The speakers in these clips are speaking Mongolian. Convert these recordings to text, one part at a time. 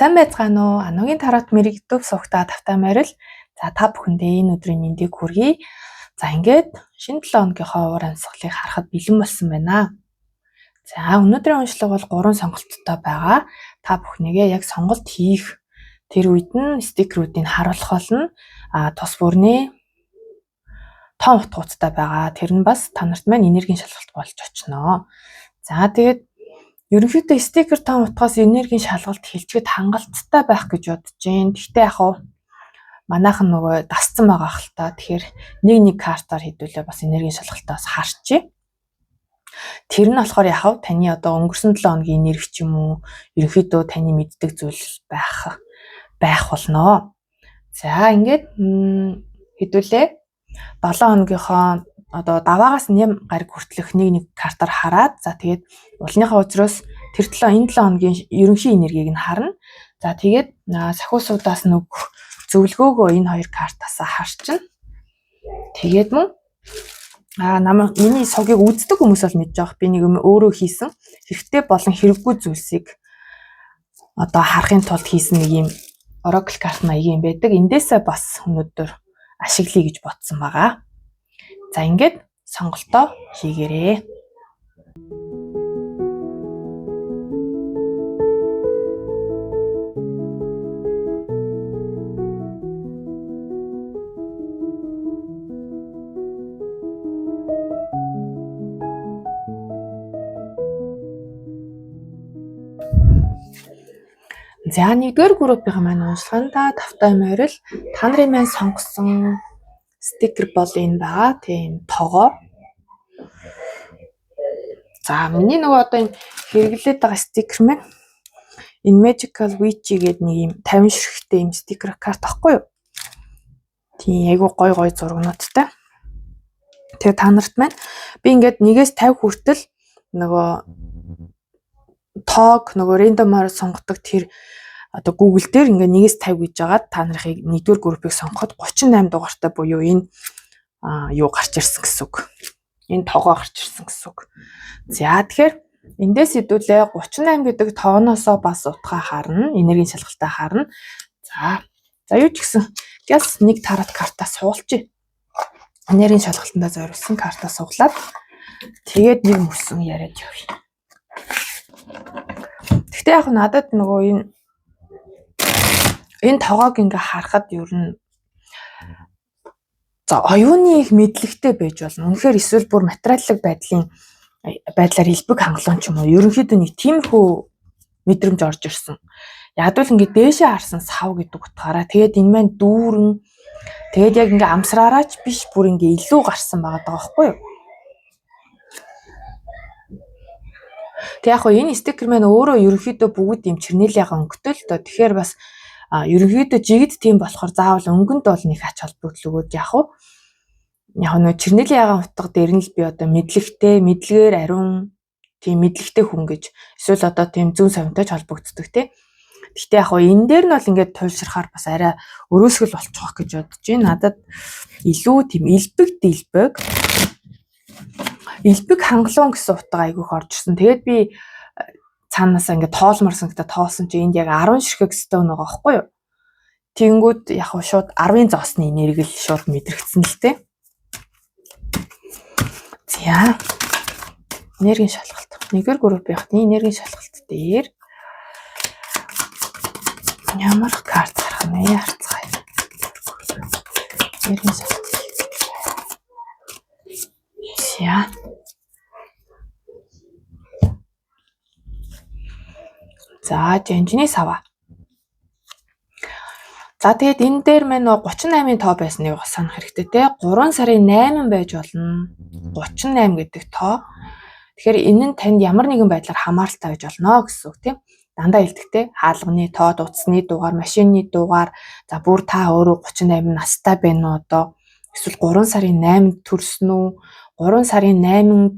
Сайн байцгаана уу? Аногийн тарот мэрэгдв суугтаа тавтай морил. За та бүхэндээ энэ өдрийн мэндийг хүргэе. За ингээд шинэ 7 хоногийнхоо уур амьсгалыг харахад бэлэн болсон байна. За өнөөдрийн уншлага бол 3 сонголттой байгаа. Та бүхнийгээ яг сонголт хийх тэр үед нь стикерүүдийг харуулах болно. Тус бүрний том утгуудтай байгаа. Тэр нь бас та нарт маань энергийн шалгалт болж очно. За тэгээд ерөнхийдөө стикер том утгаас энергийн шалгалт хэлчихэд хангалттай байх гэж бодож байна. Гэхдээ яг хуу манайхан нөгөө дасцсан байгаа хэл та. Тэгэхээр нэг картаар хэдүүлээ бас энергийн шалгалтаас харчээ. Тэр нь болохоор яг таны одоо өнгөрсөн 7 хоногийн энерги ч юм уу ерөнхийдөө таны мэддэг зүйл байх болно. За ингээд хэдүүлээ 7 хоногийнхоо одоо даваагаас 8 гариг хүртэлх нэг картаар хараад за тэгээд уулныхаа өдрөөс тэр энэ 7 хоногийн ерөнхий энергийг нь харна. За тэгээд сахиусуудаас нөгөх зөвлгөөгөө энэ хоёр картаас харчна. Тэгээд мөн миний согийг үздэг хүмүүс бол мэдж байгаа. Би нэг юм өөрөө хийсэн хэрэгтэй болон хэрэггүй зүйлсийг одоо харахын тулд хийсэн нэг юм oracle карт маягийн байдаг. Эндээсээ бас өнөөдөр ашиглая гэж бодсон байгаа. За ингээд сонголтоо хийгээрэй. За нэгдүгээр группийн маань уншлаганда тавтай морил та нарын маань сонгосон стикер бол энэ байгаа. Тийм тогоо. За миний нөгөө одоо энэ хэрэглээд байгаа стикер маань энэ Magical Witch гэдэг нэг юм 50 ширхтээ юм стикер карт ахгүй юу? Тийм айгу гой зургнуудтай. Тэгээ та нарт маань би ингээд 1-ээс 50 хүртэл нөгөө тоог нөгөө рандомаар сонгодог тэр одоо Google дээр ингээ 1-ээс 50 гэж байгаа та нарыг нэгдүгээр группийг сонгоход 38 дугаартай буюу энэ юу гарч ирсэн гэсэн үг. Энэ тоогоо гарч ирсэн гэсэн үг. За тэгэхээр эндээс хэдүүлээ 38 гэдэг тоогоосоо бас утгаа харна, энергийн шалгалтаа харна. За юу ч гэсэн гялс нэг тарот картаа суулчих. Энергийн шалгалтандаа зориулсан картаа суглаад тэгээд нэг мөсөн яриад явъя. Гэхдээ яг надад нөгөө энэ тоогоог ингээ харахад ер нь за оюуны их мэдлэгтэй байж болно. Үнэхээр эсвэл бүр материаллык байдлаар хэлбэг хангалуун ч юм уу. Ерөнхийдөө нэг тиймэрхүү мэдрэмж орж ирсэн. Яг л ингээ дээшээ харсан сав гэдэг утгаараа тэгээд энэ маань дүүрэн тэгээд яг ингээ амсраараач биш бүр ингээ илүү гарсан байгаа байхгүй юу? Тэг яг энэ стикер маань өөрөө ерөнхийдөө бүгд юм чернэлийн өнгөтэй л доо. Тэгэхээр бас ерөнхийдөө жигд тийм болохоор заавал өнгөнд бол нэг ач холбогдол өгөөд яг нөө чернэлийн утга дээр нь л би одоо мэдлэгтэй, мэдлэгээр ариун тийм мэдлэгтэй хүн гэж эсвэл одоо тийм зүүн совинтой ч холбогддог тий. Гэхдээ яг энэ дээр нь бол ингээд туйлшрахаар бас арай өрөөсгөл болчих гэж бодож байна. Надад илүү тийм элбэг хангалуун гэсэн утга айгүйх орж ирсэн. Тэгээд би цаанаасаа ингээд тоолморсон гэдэг тоосон чи энд яг 10 ширхэг өстэй байгаа байхгүй юу? Тэнгүүд яг шууд 10-ын зоосны энерги л шууд мэдрэгдсэн л тээ. За энергийн шалгалт. Нэгдүгээр группийнхны энергийн шалгалт дээр ямар карт харах нэ харцгаая. Энергийн шалгалт. За жанжны сава. За тэгээд энэ дээр маань 38-ын тоо байсныг бас санах хэрэгтэй те. 3 сарын 8 байж болно. 38 гэдэг тоо. Тэгэхээр энэ нь танд ямар нэгэн байдлаар хамааралтай байж болно гэсэн үг тийм. Дандаа хэлдэгтэй хаалганы тоо, утасны дугаар, машины дугаар. За бүр та өөрөө 38 настай байна уу одоо? Эсвэл 3 сарын 8-нд төрсөн үү? 3 сарын 8-нд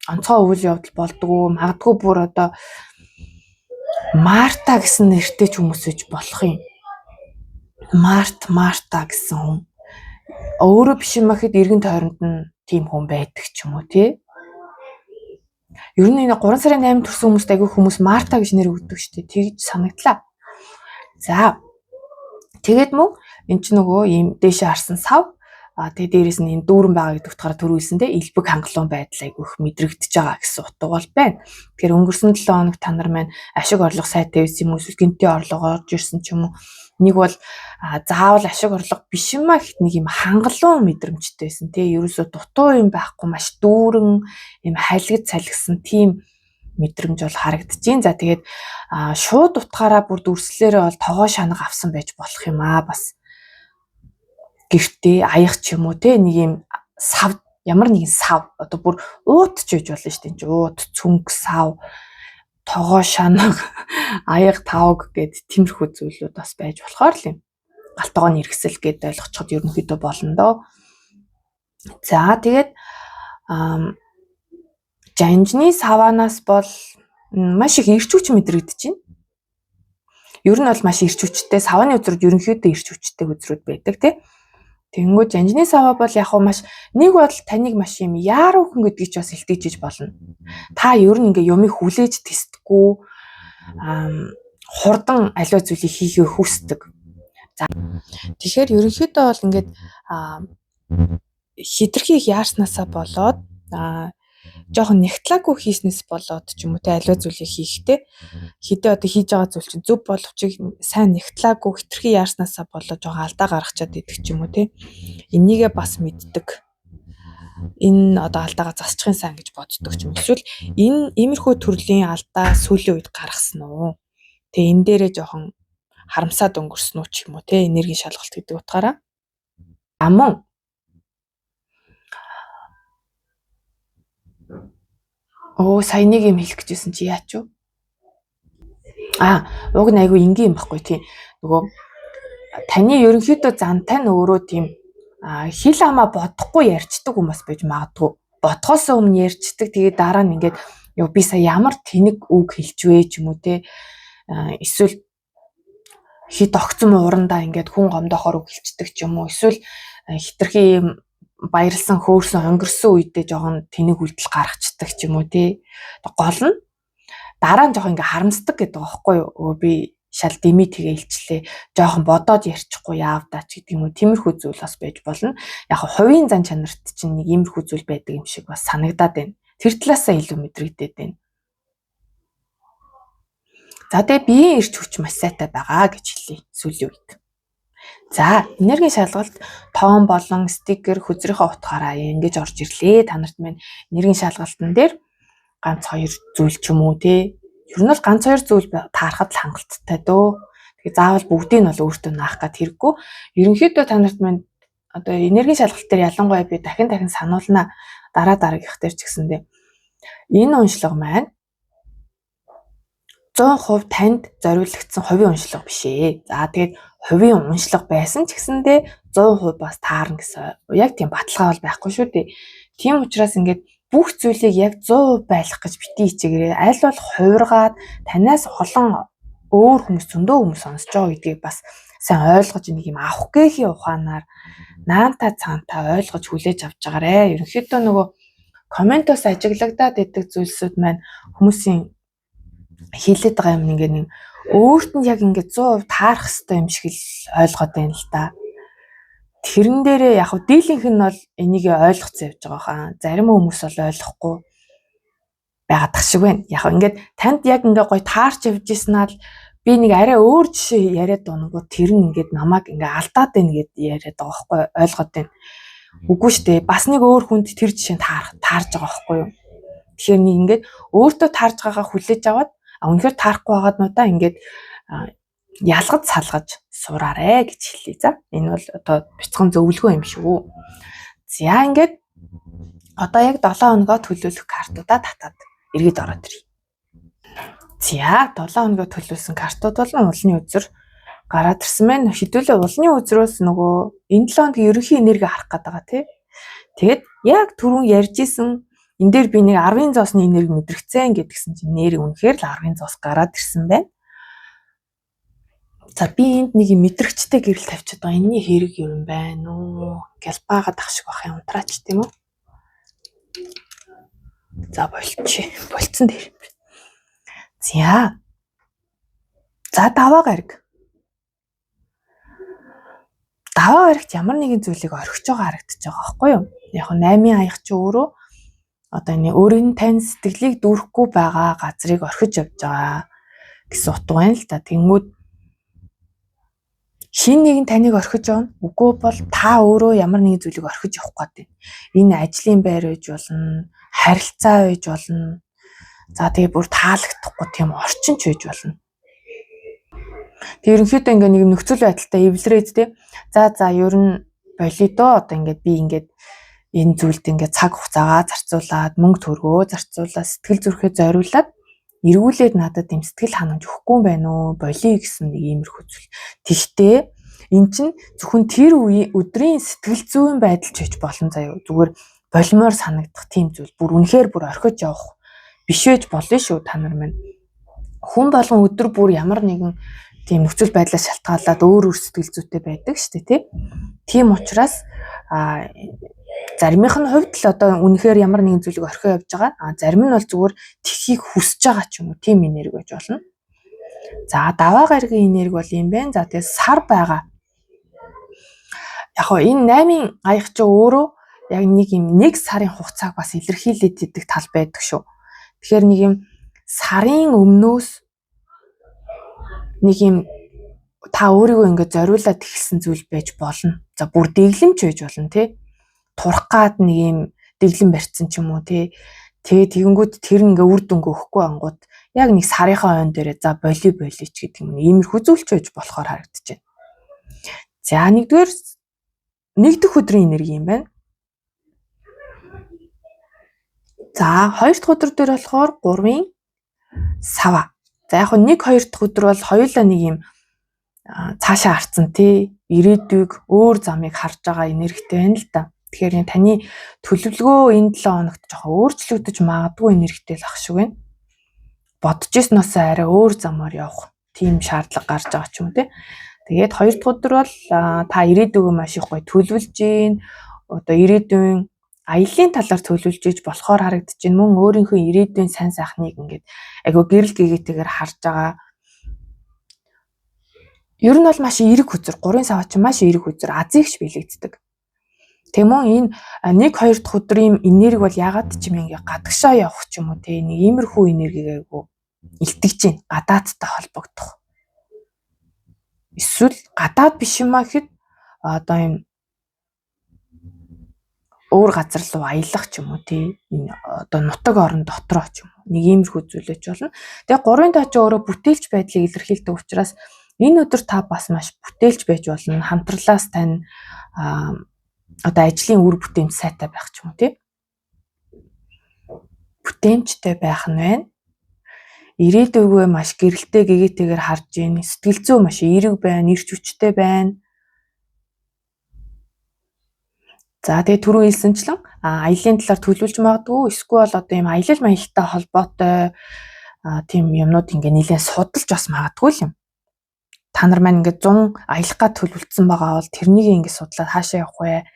онцгой үйл явдал болдгоо. Магадгүй бүр одоо Марта гэсэн нэртэй ч хүмүүс гэж болох юм. Марта гэсэн хүн. Өөрөө биш юм ахэд эргэн тойронд нь тийм хүн байдаг ч юм уу тий. Ер нь энэ 3 сарын 8 төрсэн хүмүүст айгүй хүмүүс Марта гэж нэр өгдөг шүү дээ. Тэгж санагдлаа. За тэгээд мөн эн чинь нөгөө ийм дээшээ харсан сав тэгээд дээрээс нь энэ дүүрэн байгаа гэдэг утгаараа төрүүлсэндээ элбэг хангалуун байдал айгүйх мэдрэгдэж байгаа гэсэн утга бол байна. Тэгэхээр өнгөрсөн 7 хоног та нар маань ашиг орлого сайтай байсан юм уу эсвэл гинти орлого орж ирсэн ч юм уу. Нэг бол заавал ашиг орлого биш юмаа гэхэд нэг юм хангалуун мэдрэмжтэй байсан тий. Ерөөсөө дутуу юм байхгүй маш дүүрэн юм хайлгаж салгисан тийм мэдрэмж бол харагдчихээн. За тэгээд шууд утгаараа бүр дүрслэлээрээ бол тогоо шанаг авсан байж болох юм бас. Гэртээ аяг ч юм уу те нэг юм сав ямар нэгэн сав одоо бүр уут ч үйж болно шүү дээ. Уут, цүнх, сав, тогоо шанаг, аяг тавг гэд тиймэрхүү зүйлүүд бас байж болохоор л юм. Галтгооны хэрэгсэл гэд ойлгочиход ерөнхийдөө болно доо. За тэгээд жанжны саванаас бол маш их эрч хүч мэдрэгдэж байна. Ер нь бол маш эрч хүчтэй саваны үзрүүд ерөнхийдөө эрч хүчтэй үзрүүд байдаг тий. Тэнгүү жанжны сава бол яг маш нэг бол таныг маш юм яаруу хүн гэдгийг ч бас илтгэж болно. Та ер нь ингээ юмыг хүлээж тэсдэггүй хурдан аливаа зүйлийг хийхээ хүсдэг. За тэгэхээр ерөнхийдөө бол ингээд хитрхи их яарснаасаа болоод жоохон нягтлаагүй хийснээс болоод ч юм уу те аливаа зүйлийг хийхдээ хідээ одоо хийж байгаа зүйл чинь зөв боловч сайн нягтлаагүй хитрхи яарснаасаа болоод жоохон алдаа гаргачаад идэх ч юм уу те энийгээ бас мэддэг. Энэ одоо алдаагаа засчихын сан гэж боддог ч юм. Эсвэл энэ иймэрхүү төрлийн алдаа сүүлийн үед гаргасан уу? Тэгээ энэ дээрээ жоохон харамсаад өнгөрсөн үү ч юм уу те энергийн шалгалт гэдэг утгаараа. Амун сая нэг юм хэлэх гэжсэн чи яач вэ? Уг нь айгүй энгийн юм баггүй тийм. Нөгөө таны ерөнхийдөө зантай нь өөрөө тийм хил хамаа бодохгүй ярьцдаг хүмүүс байж магадгүй. Бодхоос өмнө ярьцдаг. Тэгээд дараа нь ингээд би сая ямар тэнэг үг хэлчихвэ ч юм уу те. Эсвэл хит огцом уурандаа ингээд хүн гомдохоор үг хэлцдэг ч юм уу. Эсвэл хитрхи баярлсан хөөрсөн өнгөрсөн үедээ жоохон тэнэг үйлдэл гаргацдаг ч юм уу тий. Гол нь дараа нь жоохон ингээ харамсдаг гэдэг байгаа байхгүй юу? Би шал дэмий тэгээ илчлээ. Жоохон бодоод ярьчихгүй яавдаа ч гэдэг юм уу. Тиймэрхүү зүйл бас байж болно. Яг хувийн зан чанарт чинь нэг иймэрхүү зүйл байдаг юм шиг бас санагдаад байна. Тэр талаасаа илүү мэдрэгдээд байна. За тэгээ биеийн эрч хүч маш сайтай байгаа гэж хэлье сүүлийн үед. За энергийн шалгалт тоон болон стикер хүзрийнхээ утгаараа ингэж орж ирлээ. Та нарт минь энергийн шалгалтын дээр ганц 2 зүйл ч юм уу те. Ер нь бол ганц 2 зүйл таарахад л хангалттай дөө. Тэгээ заавал бүгдийг нь бол өөртөө наах гад хэрэггүй. Ерөнхийдөө та нарт минь одоо энергийн шалгалт дээр ялангуяа би дахин сануулна дараагийнх дээр ч гэсэндээ энэ уншлага маань 100% танд зориулагдсан хувийн уншлага биш ээ. За тэгээд хувийн уншлага байсан ч гэсэндээ 100% бас таарна гэсэн яг тийм баталгаа бол байхгүй шүү дээ. Тийм учраас ингээд бүх зүйлийг яг 100% байлгах гэж битгий хичээгээрээ аль болох хувиргаад танаас олон өөр хүмүүс зөндөө хүмүүс сонсож байгаа гэдгийг бас сайн ойлгож нэг юм авах гээхийн ухаанаар наанта цаантаа ойлгож хүлээж авч байгаарэ. Ерөнхийдөө нөгөө комментоос ажиглагдаад идэг зүйлсүүд маань хүмүүсийн хэлээд байгаа юм ингээд нэг өөрт нь яг ингээд 100% таарах хэрэгтэй юм шиг л ойлгоод байна л да. Тэрэн дээрээ яг дийлэнх нь бол энийг ойлгоцсон явж байгаа хаа. Зарим хүмүүс бол ойлгохгүй байгаад тах шиг байна. Яг ингээд танд яг ингээд гоё таарч явж ийснаа л би нэг арай өөр жишээ яриад дуунгууд тэр нь ингээд намайг ингээд алдаад байна гэд яриад байгаа байхгүй ойлгоод байна. Үгүй шүү дээ. Бас нэг өөр хүнд тэр жишээ таарж байгаа байхгүй юу. Тэгэхээр нэг ингээд өөртөө таарж байгаагаа хүлээж аваад үнэхээр таарахгүй байгааднуудаа ингээд ялгаж салгаж сураарэ гэж хэлье. За энэ бол одоо бяцхан зөвлөгөө юм шүү. За ингээд одоо яг 7 хоногоо төлөвлөх картуудаа татаад эргээд ороод ирье. За 7 хоногоо төлөвлөсөн картууд бол улны үзэр гараад ирсэн байна. Хэдүүлээ улны үзрөөс нөгөө энэ 7 хоногийн ерөнхий энерги харах гээд байгаа тий. Тэгэд яг түрүүн ярьж исэн энэ дээр би нэг 10-ын зоосны энерги мэдрэгцэн гэдгсэн чинь нэр үнэхээр л 10-ын зоос гараад ирсэн байна. За би энд нэг мэдрэгчтэй гэрэл тавьчихад байгаа. Энэний хэрэг юм байна уу? Гэлбаагаад ах шиг бах юм унтраач тийм үү? За болчих. Болцсон дээр. За даваа гараг. даваа гарагт ямар нэгэн зүйлийг орхиж байгаа харагдаж байгаа байхгүй юу? Яг нь 8-ын аяг чи өөрөө одоо энэ өөрийн тань сэтгэлийг дүүрэхгүй байгаа газрыг орхиж явж байгаа гэсэн утга байна л да. Тэнгүүд шин нэгэн таныг орхиж явна. Үгүй бол та өөрөө ямар нэгэн зүйлийг орхиж явах гэдэг. Энэ ажлын байр байж болно, харилцаа байж болно. За тэгээ бүр таалагдахгүй тийм орчин ч байж болно. Тэг ерөнхийдөө ингээ нэг нөхцөл байдалтай эвлэрээд те. За ер нь болио доо одоо ингээд би ингээд энэ зүйлд ингээд цаг хугацаагаа зарцуулаад мөнгө төгрөгөө зарцуулаад сэтгэл зүрхээ зориулаад эргүүлээд надад юм сэтгэл ханамж өгөхгүй юм байна уу? Болио гэсэн нэг иймэрхүү зүйл. Тэгтээ эн чинь зөвхөн тэр өдрийн сэтгэл зүйн байдал ч гэж болно заяа. Зүгээр болимоор санагдах тийм зүйл. Бүр үнэхээр бүр орхиж явах биш байж болно шүү та нар минь. Хүн болгон өдөр бүр ямар нэгэн тийм нөхцөл байдлаас шалтгаалаад өөр сэтгэл зүйтэй байдаг шүү дээ, тийм учраас заримынх нь хувьд л одоо үнэхээр ямар нэгэн зүйлийг орхио явж байгаа. Зарим нь бол зүгээр тхийг хүсэж байгаа ч юм уу, тийм энерги байж болно. За даваа гарагийн энерги бол юм байна. За тэгээ сар байгаа. Яг хоо энэ 8-ын аяг чи өөрөө яг нэг сарын хугацааг бас илэрхийлээд идэг тал байдаг шүү. Тэгэхээр нэг юм сарын өмнөөс нэг юм та өөрийгөө ингээд зориулаад эхэлсэн зүйл байж болно. За бүр дэглэмж байж болно тий. Турах гад нэг юм дэглэм барьцсан ч юм уу тий. Тэгээ тэгэнгүүт тэр ингээ үр дүнг өгөхгүй ангууд яг нэг сарынхаа ойн дээрээ за болио ч гэдэг юм. Иймэрхүү зүйлч байж болохоор харагдаж байна. За нэгдүгээр өдрийн энерги юм байна. За хоёр дахь өдөр дээр болохоор 3-ын сава. За яг нэг хоёр дахь өдөр бол хоёулаа нэг юм цаашаа харцсан тий. Ирээдүйг өөр замыг харж байгаа энергитэй байна л да. Тэгэхээр таны төлөвлөгөө энэ 7 хоногт жоохон өөрчлөгдөж магадгүй энергитэй л ах шиг байна. Бодож ирсноос арай өөр замаар явах тийм шаардлага гарч байгаа ч юм уу тий. Тэгээд хоёр дахь өдөр бол та ирээдүгөө маш их гоё төлөвлөж гин. Одоо ирээдүйн аяллаа талаар төлөвлөж иж болохоор харагдаж байна. Мөн өөрийнхөө ирээдүйн сайн сайхныг ингээд айгу гэрэл гэгээтэйгээр харж байгаа. Ер нь бол маш эерэг хүзэр. 3-ын сава чинь маш эерэг хүзэр. Азигч билэгддэг. Тэгмээ энэ 1-2 дахь өдрийн энерги бол ягаад ч юм ингээ гадагшаа явах ч юм уу те нэг иймэрхүү энергийг айгу илтгэж гин. Гадаадтай холбогдох. Эсвэл гадаад биш юм а гэхэд одоо юм өөр газар руу аялах ч юм уу тий энэ одоо нутаг орон дотроо ч юм уу нэг иймэрхүү зүйлэж болно. Тэгээ 3-ын таа чи өөрөө бүтээлч байдлыг илэрхийлдэг учраас энэ өдөр та бас маш бүтээлч байж болно. Хамтралаас тань одоо ажлын үр бүтээмж сайтай байх ч юм уу тий. Бүтээмжтэй байх нь байна. Ирээдүгөө маш гэрэлтэй гэгээтэйгээр харж гин. Сэтгэл зүй маш эерэг байна, эрч хүчтэй байна. За тэгээ түрүү хэлсэнчлэн аялын талаар төлөвлөж магадгүй эсвэл одоо юм аялал маягтай холбоотой тийм юмнууд ингээ нэлээд судалж бас магадгүй юм. Та нар маань ингээ 100 аялах гад төлөвлөсөн байгаа бол тэрнийг ингээ судлаад хаашаа явах вэ?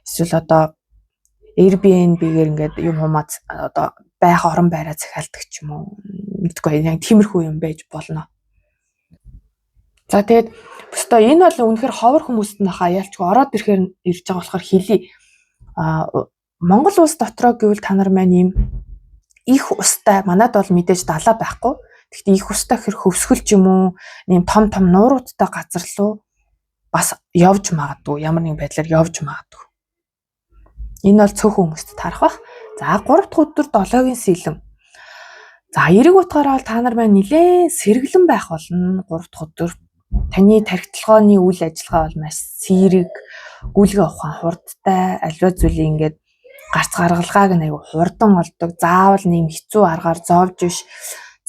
Эсвэл одоо Airbnb-гээр ингээд юм хумаад одоо байх орон байраа захиалдаг ч юм уу. Мэдгүй яг тиймэрхүү юм байж болно. За тэгээд бөстой энэ бол үнэхээр ховор хүмүүст нахаа ялчгүй ороод ирэхээр ирж байгаа болохоор хэлий. Монгол улс дотроо гэвэл та нар маань юм их устай манад бол мэдээж далаа байхгүй. Гэхдээ их устай хэр хөвсгөл ч юм уу, ийм том нууруудтай газар руу бас явж магадгүй. Ямар нэгэн байдлаар явж магадгүй. Энэ бол цөөхөн хүмүүст тарах бах. За 3 дахь өдөр 7-гийн сэлэм. За эрэг утгаараа бол та нар маань нэлээд сэргэлэн байх болно 3 дахь өдөр. Таны тархитлагооны үйл ажиллагаа бол маш сэрэг, гүйлгээ ухаан хурдтай, аливаа зүйлийг ингээд гарц гаргалгааг нь аягүй хурдан олдог. Заавал нэм хэцүү аргаар зовж биш.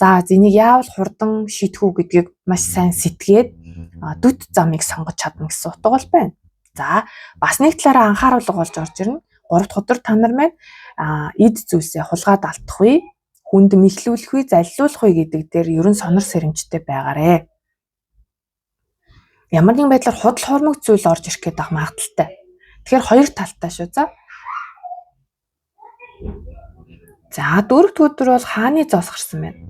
За энийг яавал хурдан шийдэх үү гэдгийг маш сайн сэтгээд дүт замыг сонгож чадна гэсэн утга бол байна. За бас нэг талаараа анхааруулга болж орж ирнэ. 3 дахь өдөр та нар маань эд зүйлсээ хулгаад алдах үе, хүнд мэхлүүлэх үе, заллуулах үе гэдэг дээр ерөн сонор сэрэмжтэй байгаарэ. Ямар нэгэн байдлаар худал хуурмаг зүйл орж ирэх гээд байгаа магадaltaй. Тэгэхээр хоёр талтай шүү. За 4 дахь өдөр бол хааны зоос гарсан байна.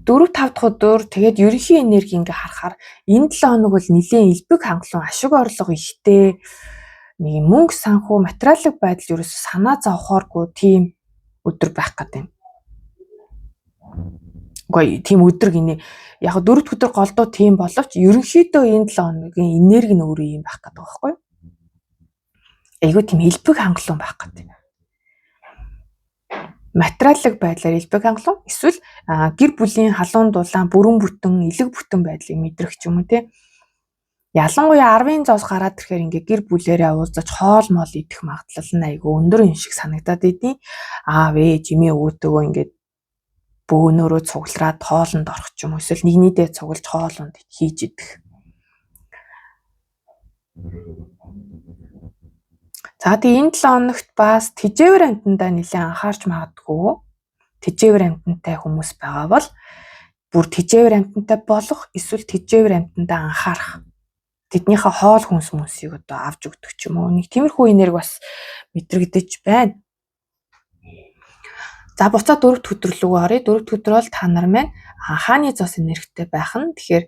4-5 дахь өдөр тэгээд ерөнхий энерги ингээ харахаар энэ 7 хоног бол нэлээд элбэг хангалуун ашиг орлого ихтэй нэг мөнгө санхүү материалын байдал ерөөсө санаа зовхооргүй тийм өдөр байх гэдэг юм. Үгүй тийм өдөр гинэ. Яг 4 дахь өдөр голдуу тийм боловч ерөнхийдөө энэ 7 хоногийн энерги нь өөрөө юм байх гэдэг байхгүй юу? Айгуу тийм элбэг хангалуун байх гэдэг. Материалын байдлаар элбэг хангалуун эсвэл гэр бүлийн халуун дулаан бүрэн бүтэн элэг бүтэн байдлыг мэдрэх ч юм уу те. Ялангуяа 10-ын зоос гараад ирэхээр ингээ гэр бүлээрээ уулзаж хоол моол идэх магадлал нь айгуу өндөр юм шиг санагдаад идэв. Аав ээж эмээ өвгөтөгөө ингээ бөөнөрөө цуглараад хоолнд орох ч юм уу эсвэл нэгнийдээ цуглаж хоолнд хийж идэх. За тэгээ энэ 7 хоногт бас тэжээвэр амьтандаа нэлээд анхаарч магадгүй. Тэжээвэр амьтантай хүмүүс байгаа бол бүр тэжээвэр амьтантай болох эсвэл тэжээвэр амьтандаа анхаарах. Тэднийхээ хоол хүнс мөсийг одоо авч өгдөг ч юм уу. Нэг тиймэрхүү энерги бас мэдрэгдэж байна. За буцаад 4 дахь өдөр рүү оръё. 4 дахь өдөр бол та нар маань хааны зоос энергитэй байх нь. Тэгэхээр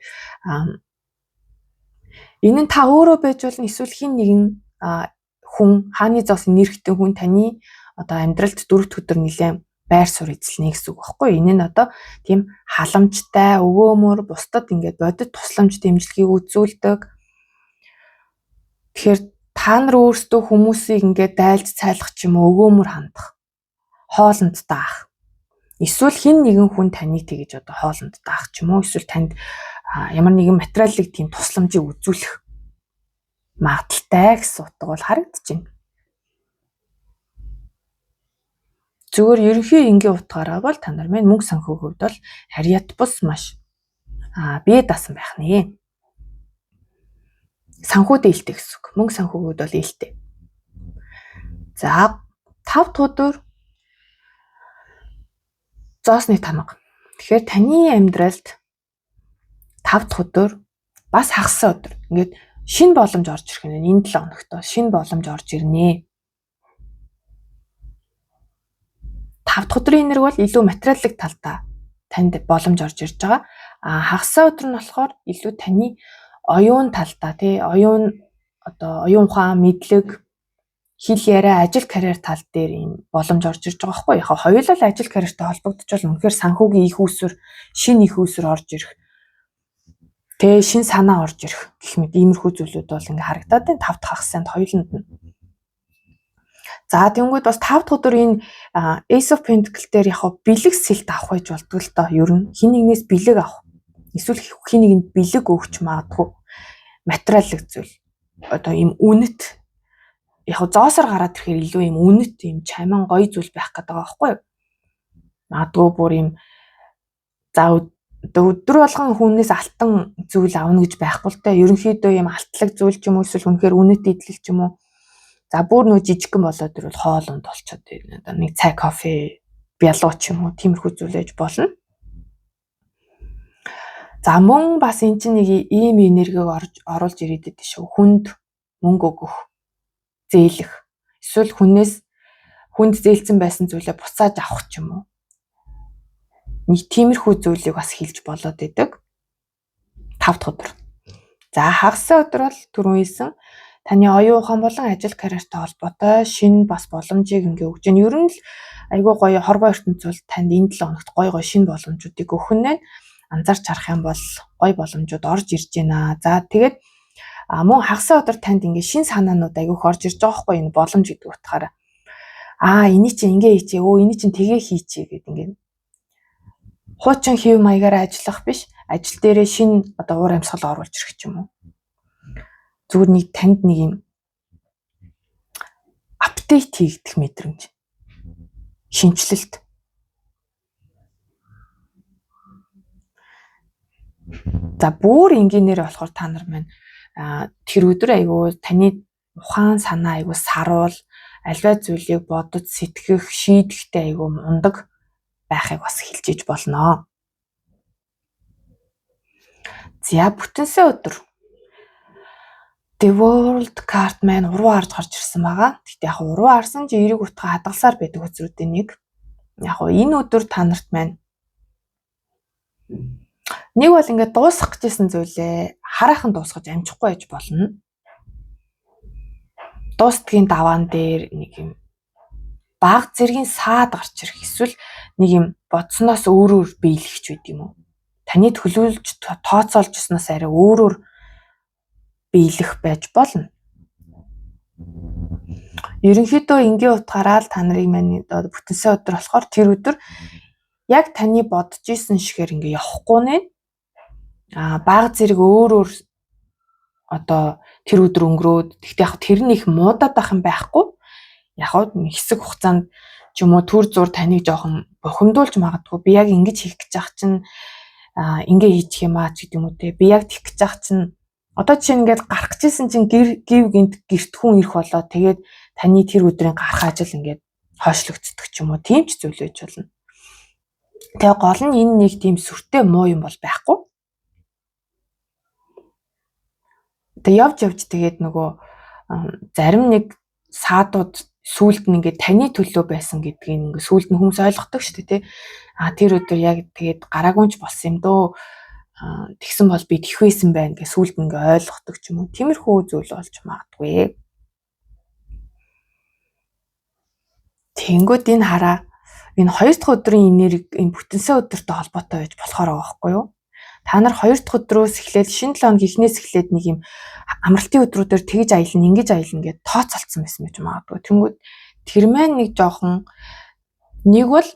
энэ нь та өөрөө байж болно эсвэл хин нэгэн хүн хааны зоос энергитэй хүн таны одоо амьдралд 4 дахь өдөр нэлээд байр суурь эзэлнэ гэсэн үг байхгүй. Энэ нь одоо тийм халамжтай, өвөөмөр, бусдад ингээд бодит тусламж дэмжлэгийг үзүүлдэг. Тэгэхээр та нар өөрсдөө хүмүүсийг ингээд дайлж цайлах ч юм уу, өвөөмөр хандах, хоолнд даах. Эсвэл хин нэгэн хүн таныг тэгэж одоо хоолнд даах ч юм уу, эсвэл танд ямар нэгэн материалыг тийм тусламжийг үзүүлэх магадaltaй гэсэн утга бол харагдаж байна. Зүгээр ерөнхий энгийн утгаараа бол та нар мань мөнгө санхүүгийн хувьд бол харьяат бус маш бие даасан байх нэ. Санхүү дээлтэй гэсэн үг. Мөнгө санхүүгийн хувьд бол ээлтэй. За 5 дахь өдөр зоосны тамга. Тэгэхээр таны амьдралд 5 дахь өдөр бас хагас өдөр. Ингээд шинэ боломж орж ирэх нь энэ 7 хоногт шинэ боломж орж ирнэ. 5 дахь өдрийн энерги бол илүү материалын талдаа танд боломж орж ирж байгаа. Хагас өдөр нь болохоор илүү таны оюун талдаа тий оюун ухаан, мэдлэг, хэл яриа, ажил карьер тал дээр ийм боломж орж ирж байгаа байхгүй. Яг хоёулаа л ажил карьертай холбогдож бол үнэхээр санхүүгийн их үүсвэр, шинэ их үүсвэр орж ирэх. Тэгээ шинэ санаа орж ирэх гэх мэт иймэрхүү зүйлүүд бол ингээ харагдаад байна 5 дахь хагасанд хоёуланд нь. За тэгэнгүүт бас 5 дахь өдөр энэ Ace of Pentacles дээр яг бэлэг сэлт авах байж болдгоо л доо. Ер нь хин нэгнээс бэлэг авах. Эсвэл хин нэгэнд бэлэг өгч магадгүй материалын зүйл. Одоо ийм үнэт яг зоосоор гараад ирэхээр илүү ийм үнэт ийм чаман гоё зүйл байх гэдэг байгаа байхгүй юу? Магадгүй бүр ийм за өдөр болгон хүнээс алтан зүйл авна гэж байхгүй л те. Ерөнхийдөө ийм алтлаг зүйл ч юм уу эсвэл үнэхээр үнэт идэл ч юм уу. За бүр нөө жижигхэн болоод ирвэл хоол унд болчиход байна. Одоо нэг цай кофе, бялуу ч юм уу тиймэрхүү зүйл ээж болно. За мөн бас эн чинь нэг ийм энергиг оруулж ирээд байдаг шүү. Хүнд мөнгө өгөх, зээлэх. Эсвэл хүнд зээлсэн байсан зүйлээ буцааж авах ч юм уу. Нэг тиймэрхүү зүйлийг бас хэлж болоод байдаг. 5 дахь өдөр. За хагас өдөр бол түрүүн хэлсэн таны оюун ухаан болон ажил карьертай холбоотой шинэ бас боломжийг ингээ өгч байна. Ер нь л айгүй гоё хорвоо ертөнцийн танд энэ 7 хоногт гоё шинэ боломжуудыг өгөх нь байна. Анзаарч харах юм бол гоё боломжууд орж ирж байна. За тэгээд мөн хагас өдөр танд ингээ шинэ санаанууд айгүйх орж ирж байгаа хгүй энэ боломж гэдэг утгаараа. Эний чинь ингээ хийчээ, эний чинь тгээ хийчээ гэдэг ингээ хуучин хэв маягаараа ажиллах биш, ажил дээрээ шинэ одоо уур амьсгал оруулж ирэх ч юм уу. Зүгээр нэг танд нэг юм апдейт хийгдэх мэдрэмж. Шинжилэлт. За бүр энгийнээр болохоор та нар маань тэр өдөр айгүй таны ухаан санаа айгүй саруул, альва зүйлийг бодож сэтгэх, шийдэхтэй айгүй мундаг байхыг бас хэлж иж болно. За бүтэнсэ өдөр. The World card маань уруу харж гарч ирсэн байгаа. Гэхдээ яг уруу харсан чи эрэг утга хадгалсаар байдаг үзрүүдийн нэг. Яг энэ өдөр та нарт маань Нэг бол ингээд дуусгах гэжсэн зүйлээ хараахан дуусгаж амжихгүй байж болно. Дуустдгийн даваан дээр нэг юм баг зэргийн саад гарч ирэх эсвэл нэг юм бодсноос өөрөөр биелэгч байд юм уу? Таны төлөвлөж тооцоолж ирснээс арай өөрөөр биелэх байж болно. Ерөнхийдөө энгийн утгаараа л та нарыг маань бүтэнсэн өдөр болохоор тэр өдөр яг таны бодож исэн шигээр ингээ явахгүй нэ. Баг зэрэг өөрөөр одоо тэр өдөр өнгөрөөд тэгтээ яг тэр нь их муудаад байх юм байхгүй. Яг хэсэг хугацаанд ч юм уу төр зур таныг жоохон бухимдуулж магадгүй. Би яг ингэж хийх гэж ах чинь ингээ хийчих юм аа ч гэдэг юм уу те. Би яг тэгэх гэж ах чинь одоо жишээ нь ингээд гарах гэжсэн чинь гів гинт гэрт хүн ирэх болоо тэгээд таны тэр өдрийн гарах ажил ингээд хойшлогддог ч юм уу тийм ч зүйл байж болно. Тэгээ гол нь энэ нэг тийм сүртэй муу юм бол байхгүй. Тэгээ явж тэгээд нөгөө зарим нэг саадууд сүулт нь ингээд таны төлөө байсан гэдгийг ингээд сүулт нь хүмүүс ойлгодог шүү дээ тий. Тэр өдөр яг тэгээд гараагүйч болсон юм дөө. Тэгсэн бол би тэхвэсэн байна гэж сүулт нь ингээд ойлгодог ч юм уу. Тиймэрхүү зүйл болж магадгүй. Тэнгүүд энэ хараа энэ 2 дахь өдрийн энерги энэ бүтэнсэн өдөртэй холбоотой байж болохоор байгаа байхгүй юу? Та нар 2 дахь өдрөөс эхлээд шинэ 7 өдрийн эхнээс эхлээд нэг юм амралтын өдрүүдээр тэгж аялна, ингэж аялна гэдээ тооцолцсон байсан байж магадгүй. Тэнгүүд тэр маань нэг жоохон нэг бол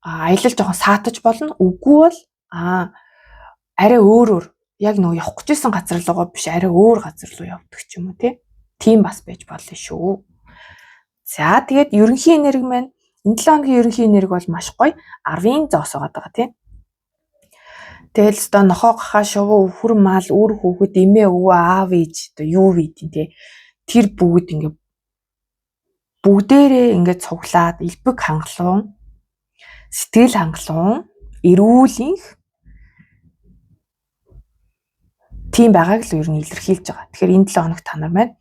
аялал жоохон саатаж болно. Үгүй бол арай өөрөөр яг нөгөө явах гэжсэн газар руугаа биш арай өөр газар руу явдаг ч юм уу тийм бас байж болно шүү. За тэгээд ерөнхий энерги маань энэ 7 өдрийн ерөнхий энерги бол маш гоё 10-ын зоос байгаа тийм. Тэгэл өстө нохоо гахаа шувуу өвхөр мал үр хүүхэд эмээ өвөө аав ээж одоо юу вийдин те тэр бүгд ингээ бүгдээрээ ингээ цуглаад элбэг хангалуун сэтгэл хангалуун эрүүлэнх тийм байгааг л ер нь илэрхийлж байгаа. Тэгэхээр энэ 7 хоног та нар маань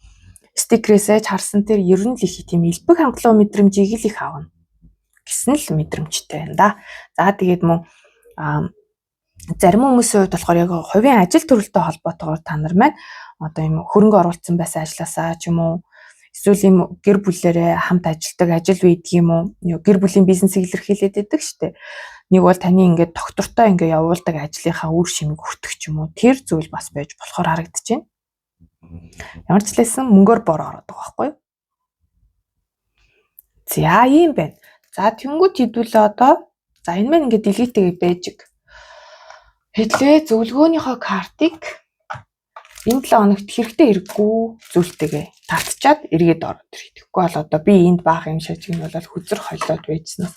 стикерээсээ харсан тэр ер нь л их тийм элбэг хангалуун мэдрэмжийг л их авна гэсэн л мэдрэмжтэй байна да. За тэгээд мөн зарим хүмүүсийн хувьд болохоор яг хувийн ажил төрөлтэй холбоотойгоор та нар маань одоо юм хөрөнгө оруулсан байсан ажилласаа ч юм уу эсвэл юм гэр бүлээрээ хамт ажилладаг ажил байдаг юм уу гэр бүлийн бизнесийг илэрхийлээд байдаг штэ. Нэг бол таны ингээд доктортой ингээд явуулдаг ажлынхаа үр шимийг хүртэх ч юм уу тэр зүйл бас байж болохоор харагдаж байна. Ямар ч лээсэн мөнгөөр бор ороод байгаа байхгүй юу? За ийм байна. За тэнгуү хэдүүлээ одоо за энэ маань ингээд дэлгийтэйгээ бэжиг хэдлээ зөвлөгөөнийхөө картыг энэ 7 хоногт хэрэгтэй хэрэггүй зүйлтэйгээ татчаад эргээд ороод ирэх. Тэгэхгүй бол одоо би энд баах юм шиг юм бол хүзэр хойлоод байжснаас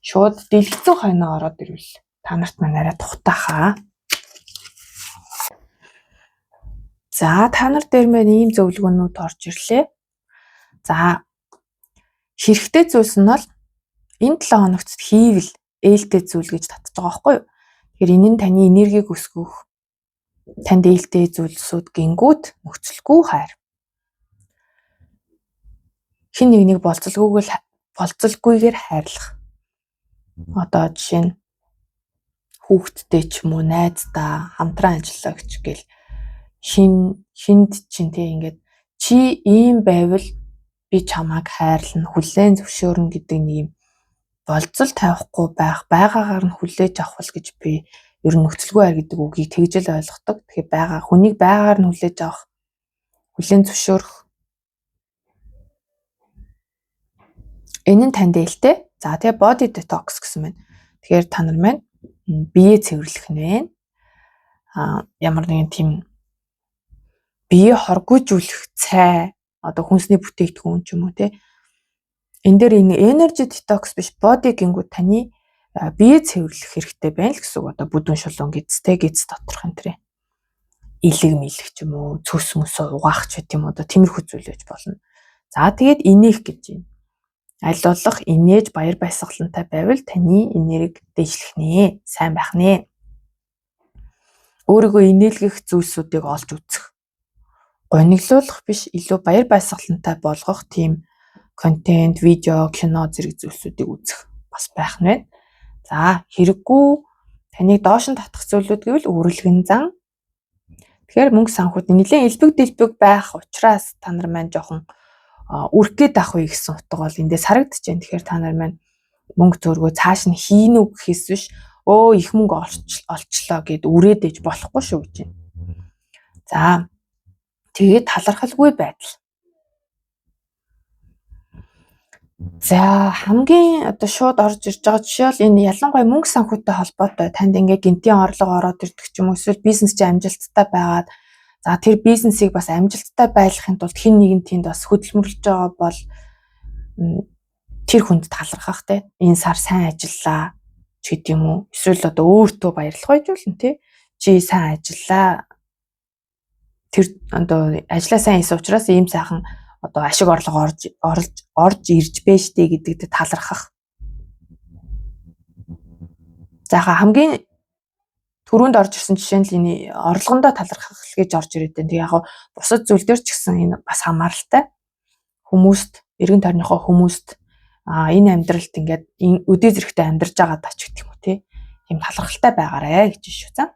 шууд дэлгэцэн хойноо ороод ирвэл та нарт маань арай тухтаахаа. За та нар дээр маань ийм зөвлөгөөнүүд орж ирлээ. За хэрэгтэй зүйлс нь бол энэ 7 хоногт хийвэл ээлтэй зүйл гэж татж байгаа байхгүй юу? Тэгэхээр энэ нь таны энергийг өсгөх, танд ээлтэй зүйлсүүд гингүүд нөхцөлгүй хайр. Хин нэгнийг болцолгүйгээр хайрлах. Одоо жишээ нь хүүхдтэй ч юм уу, найздаа, хамтран ажиллагч гэл хинд чинь ингээд чи ийм байвал би чамайг хайрлна, хүлээн зөвшөөрнө гэдэг нэг юм болцол тавихгүй байгаагаар нь хүлээж авах гэж би ер нь нөхцөлгүй хайр гэдэг үгийг тэгж л ойлгодог. Тэгэхээр хүнийг байгаар нь хүлээж авах, хүлээн зөвшөөрөх. Энэ нь танд ээлтэй. За тэгээ body detox гэсэн байна. Тэгэхээр та нар маань биеэ цэвэрлэх нь ямар нэгэн тийм биеэ хоргойжүүлэх цай, одоо хүнсний бүтээгдэхүүн ч юм уу те. Энэ дээр энэ energy detox биш body гингүүд таны бие цэвэрлэх хэрэгтэй байна л гэсэн үг. Одоо бүдүүн шулуун гэдстэй гэдс доторх энэ тэр илэг мэлэх ч юм уу цөс мөс угаах ч гэдэм үү одоо тиймэрхүү зүйл байж болно. За тэгээд инээх гэж байна. Аль болох инээж баяр баясгалантай байвал таны энерги дэвшлэх нэ, сайн байх нэ. Өөрийгөө инээлгэх зүйлсүүдийг олж үзэх. Гониглуулах биш илүү баяр баясгалантай болгох тийм контент, видео, кино зэрэг зүйлсүүдийг үзэх бас байх нь байна. За, хэрэггүй Таныг доош нь татах зүйлүүд гэвэл үрэлгэн зан. Тэгэхээр мөнгө санхүүд нэлээд элбэг дэлбэг байх учраас та нар маань жоохон үрэх гээд ах уу гэсэн утга бол эндээс харагдаж байна. Тэгэхээр та нар маань мөнгө зөөргөө цааш нь хийнэ үг гэхээс биш их мөнгө олчлоо гэд үрээд ээж болохгүй шүү гэж байна. За тэгээд талархалгүй байдал. За хамгийн шууд орж ирж байгаа жишээ бол энэ ялангуяа мөнгө санхүүтэй холбоотой танд ингээ гинтийн орлого ороод ирдэг ч юм уу эсвэл бизнес чи амжилттай байгаад за тэр бизнесийг бас амжилттай байлгахын тулд хэн нэгэн тэнд бас хөдөлмөрлөж байгаа бол тэр хүнд талархах те энэ сар сайн ажиллаа ч гэдэг юм уу эсвэл өөртөө баярлах байжулна те чи сайн ажиллаа тэр ажиллаа сайн хийсэн учраас ийм сайхан ашиг орлого орж ирж байж тээ гэдэгт талархах. За хамгийн түрүүнд орж ирсэн жишээ нь энэ орлогондоо талархах гэж орж ирээд байна. Тэг яг бусад зүйл дээр ч гэсэн энэ бас хамааралтай. Хүмүүст, эргэн тойрныхоо хүмүүст энэ амьдралд ингээд өдөө зэрэгтэй амьдарч байгаа тач гэх юм уу тийм талархалтай байгаарэ гэж шүү.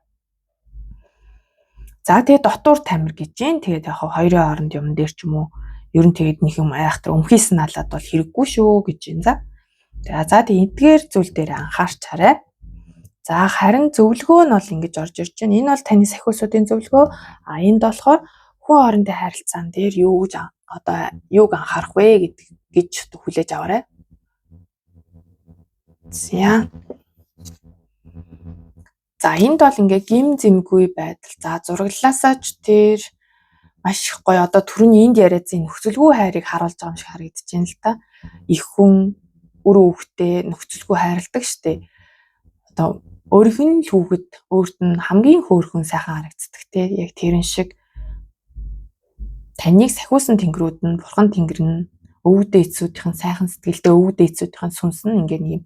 За тэгээд дотуур тамир гэж юм. Тэгээд яг хоёрын хооронд юм дээр ч юм уу ер нь тэгээд нэг юм айхтар өмхийсэн налаад бол хэрэггүй шүү гэж байна. За тэгээд эдгээр зүйл дээр анхаарч хараа. За харин зөвлөгөө нь бол ингэж орж ирж байна. Энэ бол таны сахиусуудын зөвлөгөө. Энд болохоор хүн хоорондын харилцаан дээр юуг анхаарах вэ гэж хүлээж аваарай. За энд бол ингээ гим зэмгүй байдал. За зураглалаасаа ч тэр маш их гоё түрүүний энд яриадсан нөхцөлгүй хайрыг харуулж байгаа юм шиг харагдаж байна л та. Их хүн үр хүүхдээ нөхцөлгүй хайрладаг штэ. Өөрийнх нь хүүхэд өөрт нь хамгийн хөөрхөн сайхан харагддаг те. Яг тэрэн шиг таныг сахиусан тэнгэрүүд нь бурхан тэнгэр нь өвгдөө эцүүдийн сайхан сэтгэлтэй өвгдөө эцүүдийн сүнс нь ингээ нэг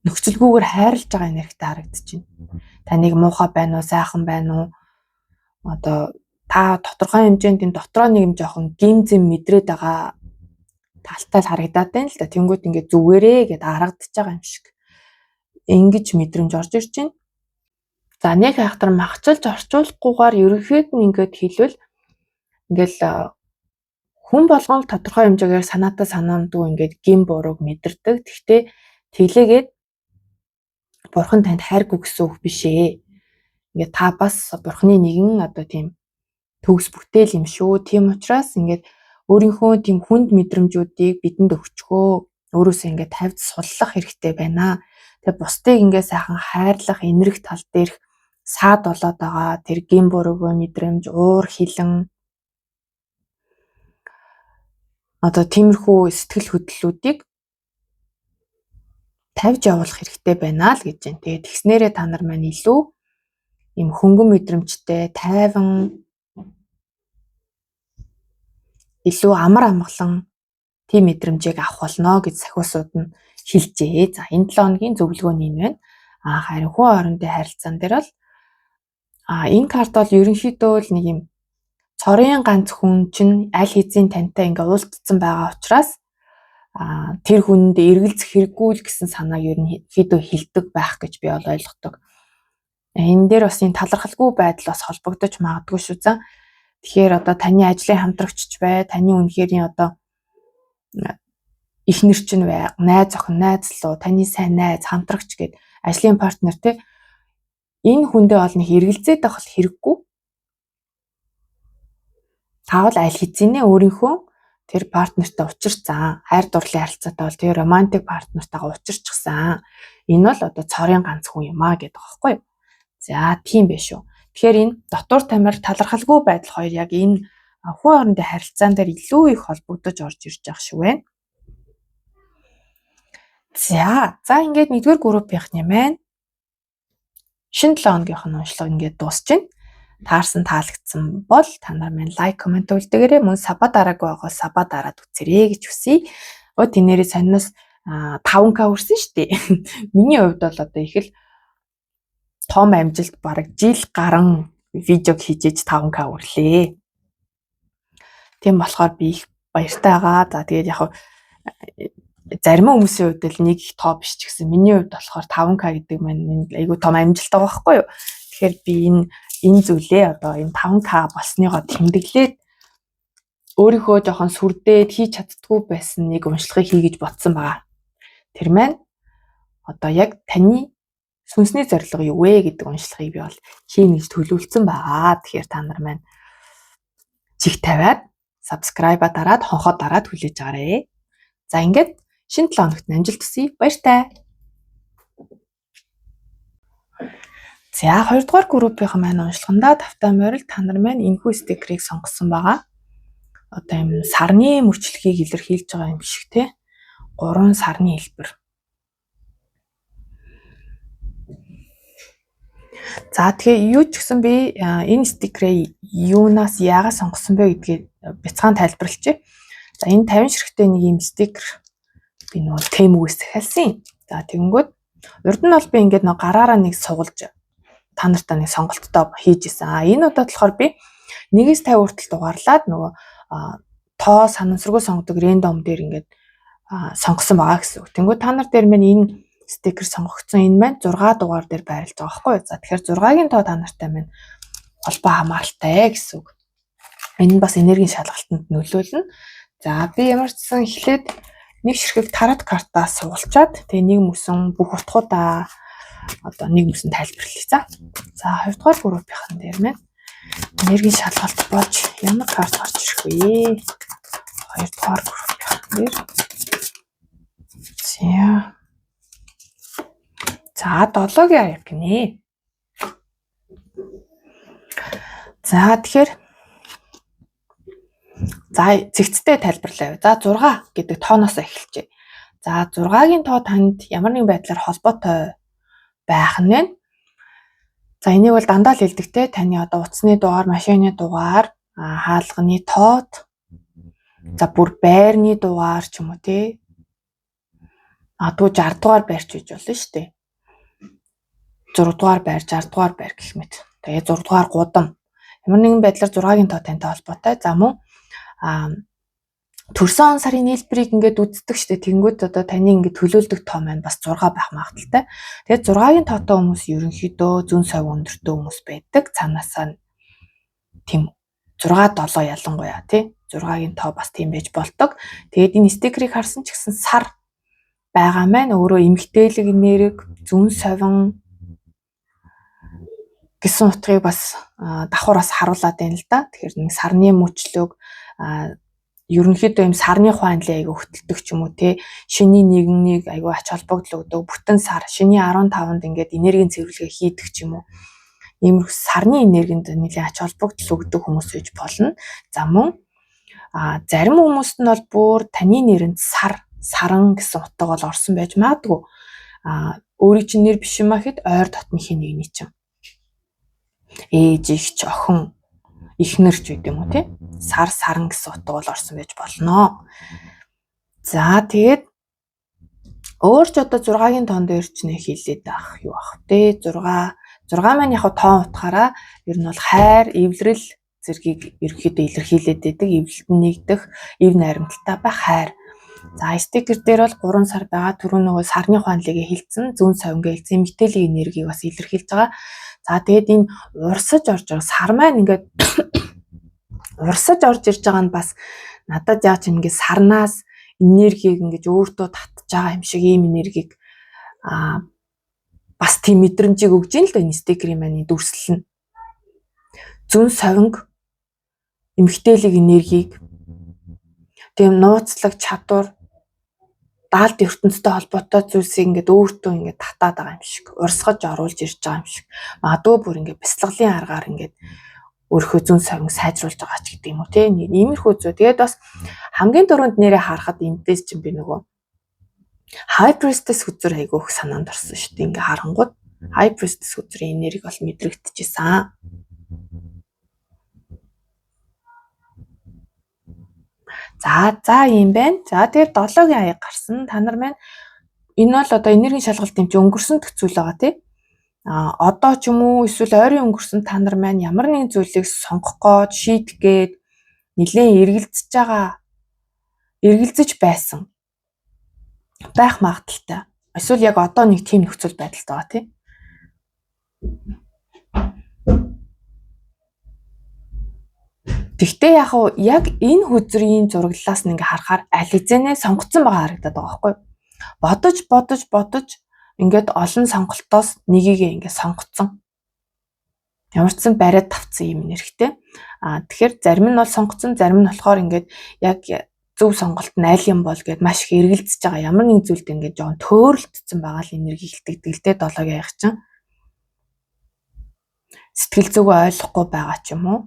нөхцөлгүйгээр хайрлаж байгаа энергитэй харагдаж байна. Таныг муухай байна уу, сайхан байна уу? Та тодорхой хэмжээнд энэ дотроо нэг юм жоохон гим зэм мэдрээд байгаа талтай л харагдаад байна л да. Тэнгүүд ингээ зүгээрээ гэдээ харагдаж байгаа юм шиг. Ингэж мэдрэмж орж ирж байна. За нэг хайхтар махчилж орчуулахгүйгээр ерөнхийд нь ингээд хэлвэл ингээл хүн болгон тодорхой хэмжээгээр санаатай санаандгүй ингээд гим бурууг мэдэрдэг. Гэхдээ тэглээгээд бурхан танд хайргүй гэсэн үг биш ээ. Ингээд та бас бурханы нэгэн тийм төгс бүтээл юм шүү. Тийм учраас ингээд өөрийнхөө тийм хүнд мэдрэмжүүдийг бидэнд өгчгөө өөрөөсөө ингээд тавьж суллах хэрэгтэй байна. Тэгээ бусдыг ингээд сайхан хайрлах энерги тал дээрх саад болоод байгаа тэр гин буруугүй мэдрэмж, уур хилэн тиймэрхүү сэтгэл хөдлөлүүдийг тавьж явуулах хэрэгтэй байна л гэж байна. Тэгээд тэгснээрээ та нар маань илүү юм хөнгөн мэдрэмжтэй, тайван илүү амар амгалан тийм мэдрэмжийг авах болно гэж сахиусууд нь хэлжээ. За энэ 7 хоногийн зөвлөгөө нь байна. Харин хүн хоорондын харилцаан дээр бол энэ карт бол ерөнхийдөө л нэг юм цорын ганц хүн чинь аль хэзээ тантай ингээ уулзсан байгаа учраас тэр хүнд эргэлзэх хэрэггүй л гэсэн санааг ерөнхийдөө хэлдэг байх гэж би бол ойлгодог. Энэ дээр бас энэ талархалгүй байдал бас холбогдож магадгүй шүү. За тэгэхээр таны ажлын хамтрагч бай, таны үнэхээр эхнэр чинь бай, найз охин, найзлуу, таны сайн найз, хамтрагч гэд ажлын партнер те энэ хүндээ бол нэг эргэлзээд авах хэрэггүй. Таавал аль хэзээ өөрийнхөө тэр партнертай учирсан, хайр дурлалын харилцаатай бол тэр романтик партнертайгаа учирчихсан. Энэ бол цорын ганц хүн юм гэдэг байгаа байхгүй юу? За тийм биш үү. Тэгэхээр энэ дотор тамир талархалгүй байдал хоёр яг энэ хүн хоорондын харилцаан дээр илүү их холбогдож орж ирж байгаа шүү байна. За ингээд 1-р группийнх нь байна. Шинэ 7 хоногийнх нь уншлага ингээд дуусч байна. Таарсан таалагдсан бол та нар маань лайк, комент үлдээгээрэй. Мөн саба дараагүй байгаа саба дараад үзээрэй гэж хүсье. Тэнээрээ сониноос 5k хүрсэн шүү дээ. Миний хувьд бол их л том амжилт бараг жил гарan видеог хийж 5k хүрлээ. Тийм болохоор би их баяртай байгаа. За тэгээд яг зарим хүмүүсийн хувьд л нэг их тоо биш ч гэсэн миний хувьд болохоор 5K гэдэг маань айгүй том амжилт байгаа байхгүй юу. Тэгэхээр би энэ зүйлээ одоо энэ 5K болсныгоо тэмдэглээд өөрийнхөө жоохон сүрдээд хийж чаддгүй байсан нэг уншлагыг хий гэж бодсон байгаа. Тэр маань одоо яг таны сүнсний зорилго юу вэ гэдэг уншлагыг би бол хийнэ гэж төлөвлөсөн байгаа. Тэгэхээр та нар маань чих тавиад subscribe дараад хонхоо дараад хүлээж аваарэ. За ингээд шинэ 7 хоногт амжилт хүсье. Баяртай. За 2 дугаар группийн маань уншлагандаа тавтай морил та нар маань энэхүү стикерийг сонгосон байгаа. Одоо юм сарны мөчлөгийг илэрхийлж байгаа юм шиг те. 3 сарны хэлбэр. За тэгээ юу ч гэсэн би энэ стикерийг юунаас яагаад сонгосон бэ гэдгийг бяцхан тайлбарлачих. За энэ 50 ширхтээ нэг юм стикер би нөгөө тэмгээс захиалсан. За тэгэнгүүт урд нь бол би ингээд нөгөө гараараа нэг сугалж та нартай нэг сонголттой хийж исэн. Энэ удаад болохоор би 1-50 хүртэл дугаарлаад нөгөө тоо санамсаргүй сонгодог рандом дээр ингээд сонгосон байгаа гэсэн үг. Тэнгүүд та нар дээр маань энэ стикер сонгогдсон энэ маань 6 дугаар дээр байрлаж байгаа байхгүй юу? За тэгэхээр 6-гийн тоо та нартай маань холбоо хамааралтай гэсэн үг. Энэ бас энергийн шалгалтанд нөлөөлнө. За би ямар ч сан эхлээд нэг ширхэг тарот картаас суулчаад тэгээ нэг мөсөн бүх утгуудаа одоо нэг мөсөн тайлбарлая. За 2 дугаар группийнхан дээр маань энергийн шалгалт болж ямар карт гарч ирэх вэ? 2 дугаар группийнхан дээр. За 7-гийн аяг гинэ. За тэгэхээр за зэгцтэй тайлбарлая. За 6 гэдэг тооноос эхэлжээ. За 6-гийн тоо танд ямар нэгэн байдлаар холбоотой байх нь. За энийг бол дандаа л хэлдэг те. Таны одоо утасны дугаар, машины дугаар, хаалганы тоот. За бүр байрны дугаар ч юм уу те. Тэгвэл 60 дугаар байрч үйж болно шүү дээ. 6 дугаар байр, 60 дугаар байр гэх мэт. Тэгээ 6 дугаар гудам. Ямар нэгэн байдлаар 6-гийн тоо тантай холбоотой. За мөн төрсөн он сарын нийлбэрийг ингээд үздэг штэ. Тэнгүүд одоо таны ингээд төлөөлдөг тоо маань бас 6 байх магадaltaй. Тэгээд 6-гийн тоотой хүмүүс ерөнхийдөө зүүн совь өндөртэй хүмүүс байдаг. Цаанаасаа тийм 6-7 ялангуяа тий. 6-гийн тоо бас тийм байж болдог. Тэгээд энэ стикерийг харсан ч гэсэн сар байгаа маань өөрөө эмгтээлэг нэрэг, зүүн совин гэсэн утгыг бас давхараас харуулад байна л да. Тэгэхээр нэг сарны мөчлөг ерөнхийдөө юм сарны хуанлын айгу хөтэлдэг ч юм уу те. Шөнийн 1-нийг айгу ач холбогдол өгдөг. Бүтэн сар шөнийн 15-нд ингээд энергийн цэвэрлэгээ хийдэг ч юм уу. Иймэрхүү сарны энергинд нэлийн ач холбогдол өгдөг хүмүүс байж болно. За мөн зарим хүмүүст нь бол бүр таны нэрэнд саран гэсэн утга бол орсон байж магадгүй. Өөрийн чинь нэр биш юм ахэд ойр дотнохын нэгний чинь. Ээж их ч охин ихнэр ч үгүй юм уу тий. Саран гэсэн утга бол орсон байж болно. За тэгээд өөр ч одоо 6-гийн тоон дээр ч нэ хэлээд авах юу ах вэ? 6 маань яг тоон утгаараа ер нь бол хайр, эвлэрэл зэргийг ерөнхийдөө илэрхийлээд байдаг. Эвлэлт нэгдэх, эв найрамдалтай байх хайр. За стикер дээр бол 3 сар байгаа. Түрүү нөгөө сарны хуанлыг хэлсэн, зүүн совингээ хэлсэн, эмгтээлийн энергийг бас илэрхийлж байгаа. За тэгээд энэ урсаж орж байгаа сар маань ингээд урсаж орж ирж байгаа нь бас надад яач ингээд сарнаас энергийг ингээд өөртөө татж байгаа юм шиг ийм энергийг бас тийм мэдрэмжийг өгж ийн л да энэ стикерийн маань дүрслэл нь. Зүүн совинг эмгтээлийн энергийг тийм нууцлаг чадвар даалт ертөнцтэй холбоотой зүйлсийг ингээд өөртөө ингээд татаад байгаа юм шиг, урсгаж оруулж ирж байгаа юм шиг. Магадгүй бүр ингээд бяцлаглалын аргаар ингээд өөрийнхөө зүүн совинг сайжруулж байгаа ч гэдэг юм уу те. Иймэрхүү зүй. Тэгээд бас хамгийн дөрөнд нэрээ харахад эндээс чинь би нөгөө High Priestess үзүр айгүйх санаанд орсон шүү дээ. Ингээ харангууд High Priestess үзүрийн энергийг бол мэдрэгдэжсэн. За юм байна. За тэгээд 7-гийн аяг гарсан. Та нар маань энэ бол одоо энергийн шалгалт юм чи өнгөрсөн төцөл байгаа тий. Одоо ч юм уу эсвэл ойрын өнгөрсөн та нар маань ямар нэгэн зүйлийг сонгох гээд шийдэх гээд нэлээд эргэлзэж байсан байх магадaltaй. Эсвэл яг одоо нэг тийм нөхцөл байдалтай байгаа тий. Тэгтээ яг энэ хөзрийн зураглалаас нь ингээ харахаар аль хэзээ сонгогдсон байгаа харагдаад байгаа байхгүй юу? Бодож ингээд олон сонголтоос нэгийг ингээ сонгоцсон. Ямар ч сан бариад тавцсан юм нэрхтэй. Тэгэхээр зарим нь бол сонгоцсон, зарим нь болохоор ингээд яг зөв сонголт нь аль юм бол гэд маш их эргэлзэж байгаа. Ямар нэг зүйлд ингээд жоон төөрөлтсөн байгаа л энерги хилтэгдэлтэй 7-гийн аяг чинь. Сэтгэл зүгөө ойлгохгүй байгаа ч юм уу?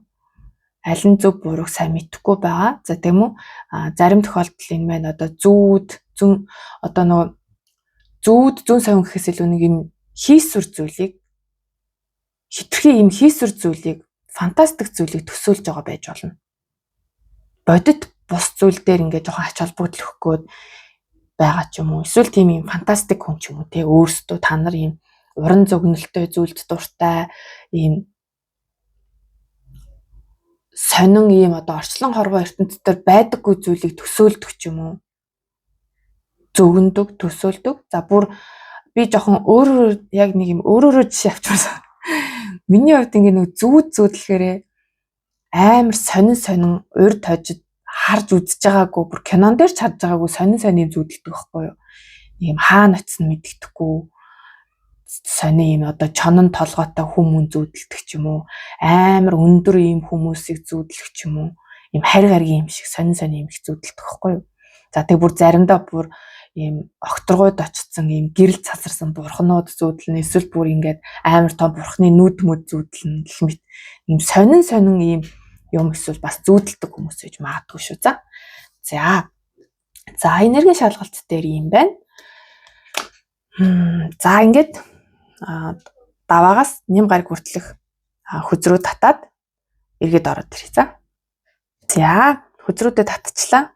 Аль нь зөв бурууг сайн мэдэхгүй байгаа. За тийм үү? Зарим тохиолдолд энэ маань одоо зүүн совин гэхээс илүү нэг юм хийсвэр зүйлийг хитрхи юм хийсвэр зүйлийг фантастик зүйлийг төсөөлж байгаа байж болно. Бодит бус зүйл дээр ингээд жоохон ач холбогдол өгөхгүйд байгаа ч юм уу. Эсвэл тийм юм фантастик хүн ч юм уу те өөрсдөө та нар юм уран зөгнөлтөй зүйлд дуртай ийм сонин ийм одоо орчлон хорвоо ертөнцийн дээр байдаггүй зүйлийг төсөөлдөг ч юм уу. Зөгндөг, төсөөлдөг. За бүр би жоохон өөрөөр яг нэг юм өөрөөрөө жишээ авчихсан. Миний хувьд ингээ нэг зүүдлэхээр амар сонин урд хожид харж үзэж байгаагүй бүр кинон дээр ч харж байгаагүй сонин юм зүүдэлдэг байхгүй юу? Ийм хаана очсон мэддэхгүй сонин юм одоо чонон толгойтой хүмүүс зүүдэлдэг ч юм уу амар өндөр ийм хүмүүсийг зүүдлэх ч юм уу ийм харь гаргийн юм шиг сонин юм их зүүдэлдэг байхгүй юу? За тэг бүр заримдаа бүр ийм огторгойд очсон ийм гэрэл цацарсан бурхнууд зүүдлэн эсвэл бүр ингээд амар том бурхны нүд мүд зүүдлэн гэх мэт ийм сонин ийм юм эсвэл бас зүүдэлдэг хүмүүс гэж магадгүй шүү. За энергийн шалгалт дээр юм байна. За ингээд даваагаас нэм гариг хүртэлх хөзрөө татаад эргээд ороод ирье. За хөзрүүдэд татчихлаа.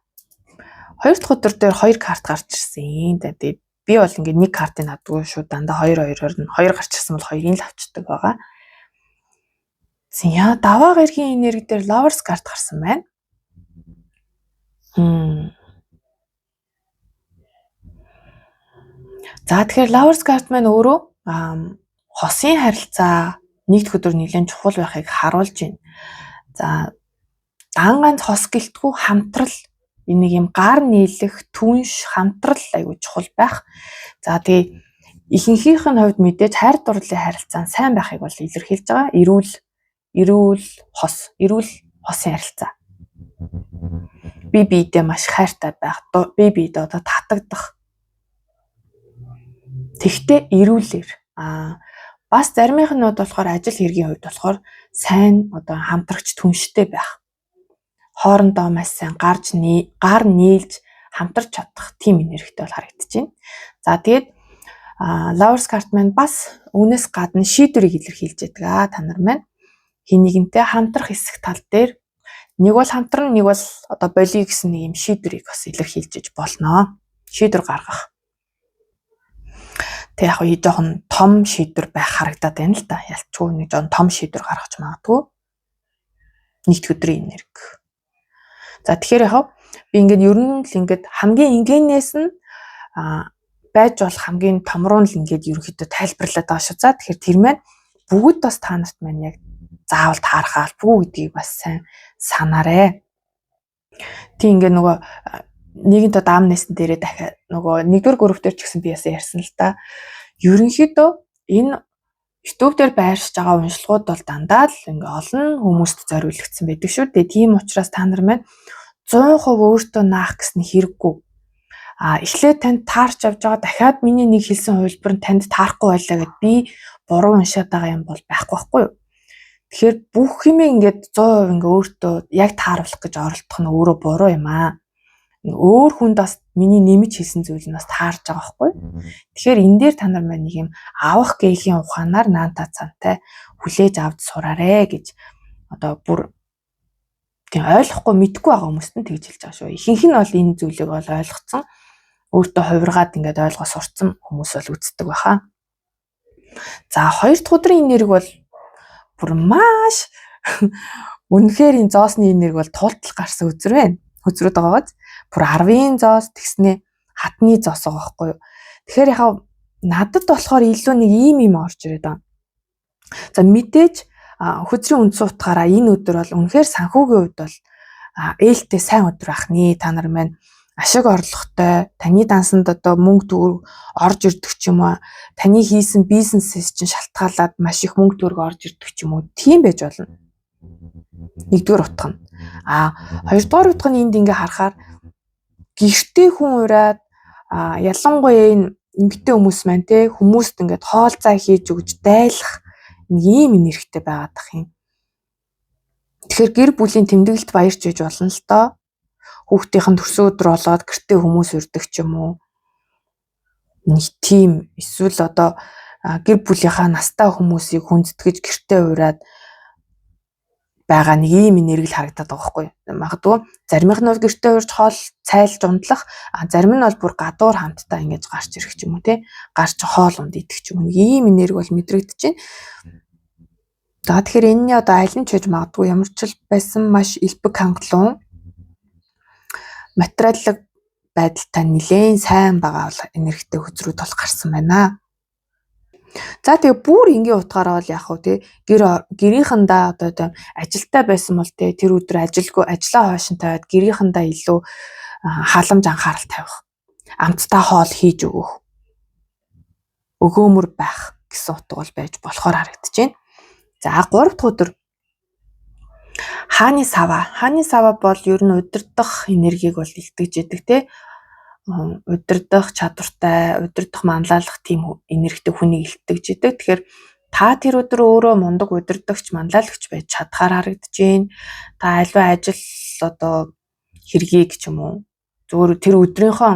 Хоёр дахь өдөр дээр 2 карт гарч ирсэн. Тэгээд би бол ингээд нэг картыг надгүй шүү. Дандаа 2-2-оор нь 2 гарч ирсэн бол 2-ыг л авчдаг байгаа. За даваа гаргийн энерги дээр Lovers карт гарсан байна. За тэгэхээр Lovers карт маань өөрөө хосын харилцаа нэг дэх өдөр нэлээд чухал байхыг харуулж байна. За дан ганц хос гэлтгүй хамтрал нэг юм гар нийлэх түнш хамтрал айгүй чухал байх. За тэгээ ихэнхийнх нь хувьд мэдээж хайр дурлалын харилцаа сайн байхыг бол илэрхийлж байгаа. Эрүүл хосын харилцаа. Би биедээ маш хайртай байх, би биедээ одоо татагдах. Тэгтээ эрүүлэр. Бас заримынх нь болохоор ажил хэргийн хувьд болохоор сайн одоо хамтрагч түнштэй байх. Хоорондоо маш сайн гар нийлж хамтарч чадах тийм энергитэй бол харагдаж байна. За тэгээд Lovers карт маань бас үүнээс гадна шийдвэрийг илэрхийлж байдаг. Та нар маань хин нэгнтэй хамтрах хэсэг тал дээр нэг бол хамтран нэг бол одоо болиё гэсэн нэг юм шийдвэрийг бас илэрхийлж болно. Шийдвэр гаргах. Тэг яг нь жоохон том шийдвэр байх харагдаад байна л да. Ялчгүй нэг жоохон том шийдвэр гаргаж магадгүй. Нийт өдрийн энерги. За тэгэхээр яг би ингээд ер нь л ингээд хамгийн энгийнээс нь байж болох хамгийн том руу л ингээд ерөнхийдөө тайлбарлаад байгаа шүү. За тэгэхээр тэр маань бүгд бас та нарт маань яг заавал таархаал бүгдийг бас сайн санаарэ. Тэг ингээд нөгөө нэгэнтээ даамнэсэн дээрээ дахиад нөгөө нэгдүгээр групп дээр ч гэсэн би яасан ярьсан л да. Ерөнхийдөө энэ YouTube дээр байршиж байгаа уншлагууд бол дандаа л ингээ олон хүмүүст зориулагдсан байдаг шүү. Тэгээ тийм учраас та нар маань 100% өөртөө наах гэсэн хэрэггүй. Эхлээд танд таарч авч байгаа дахиад миний нэг хэлсэн хувилбар нь танд таарахгүй байлаа гэд би буруу уншаад байгаа юм бол байхгүй юу? Тэгэхээр бүх юм ингээд 100% ингээ өөртөө яг тааруулах гэж оролдох нь өөрөө буруу юм аа. Өөр хүнд бас миний нэмж хэлсэн зүйл нь бас таарж байгаа байхгүй. Тэгэхээр энэ дээр та нар маань нэг юм авах гээлийн ухаанаар наанта цантай хүлээж авч сураарэ гэж одоо бүр тийм ойлгохгүй мэдгүй байгаа хүмүүст нь тэгж хэлж байгаа шүү. Ихэнх нь бол энэ зүйлийг бол ойлгоцсон. Өөртөө хувиргаад ингээд ойлгоо сурцсан хүмүүс бол үздэг байхаа. За хоёр дахь өдрийн энерги бол бүр маш үнэхээр энэ зоосны энерги бол тултал гарсан үзэр байна. Хөзрөөд байгаагааз бүр 10-ын зоос тэгснээ хатны зоос байгаа байхгүй юу. Тэгэхээр яхаа надад болохоор илүү нэг ийм орж ирээд байна. За мэдээж хөдрийн үндсэн утгаараа энэ өдөр бол үнэхээр санхүүгийн хувьд бол ээлтэй сайн өдөр ахны. Та нар маань ашиг орлоготой, таны дансанд одоо мөнгө төгрөг орж ирдэг ч юм уу, таны хийсэн бизнесээс чинь шалтгаалаад маш их мөнгө төгрөг орж ирдэг ч юм уу, тийм байж болно. Нэгдүгээр утга нь. Хоёрдугаар утга нь энд ингээ харахаар гэртээ хүн ураад ялангуяа энэ эмэгтэй хүмүүс маань те хүмүүст ингээд хоол цай хийж өгж дайлах нэг ийм энергитэй байгаад ах юм. Тэгэхээр гэр бүлийн тэмдэглэлд баярч иж болно л доо. Хүүхдийн төрсөн өдөр болоод гэртээ хүмүүс урьдаг ч юм уу. Нэг тийм эсвэл одоо гэр бүлийнхаа настай хүмүүсийг хүндэтгэж гэртээ ураад байгаа нэг ийм энерги л харагдаад байгаа байхгүй. Магадгүй зарим нь бол гэртээ урьж хоол цайлж унтлах, зарим нь бол бүр гадуур хамтдаа ингэж гарч ирэх ч юм уу те. Гарч хоол унд идэх ч юм уу. Нэг ийм энерги бол мэдрэгдэж байна. За тэгэхээр энэний одоо аль нь ч гэж магадгүй ямар ч байсан маш элбэг хангалуун материаллык байдалтай нэлээд сайн байгаа бол энергитэй хөзрүүд бол гарсан байна. За тэгээ бүр энгийн утгаараа бол яг хөө тий гэрийнхэндээ одоо ажилтаа байсан бол тий тэр өдөр ажлаа хойш нь тавиад гэрийнхэндээ илүү халамж анхаарал тавих. Амттай хоол хийж өгөх. Өгөөмөр байх гэсэн утга бол байж болохоор харагдаж байна. За 3 дахь өдөр хааны сава. Хааны сава бол ер нь удирдах энергийг бол илтгэж идэг тий. Удирдах чадвартай, удирдах манлайлах тийм энергитэй хүнийг илтгэж идэг. Тэгэхээр та тэр өдөр өөрөө мундаг удирдагч, манлайлагч байж чадхаар харагдаж байна. Та альва ажил одоо хэргийг ч юм уу зөвхөн тэр өдрийнхөө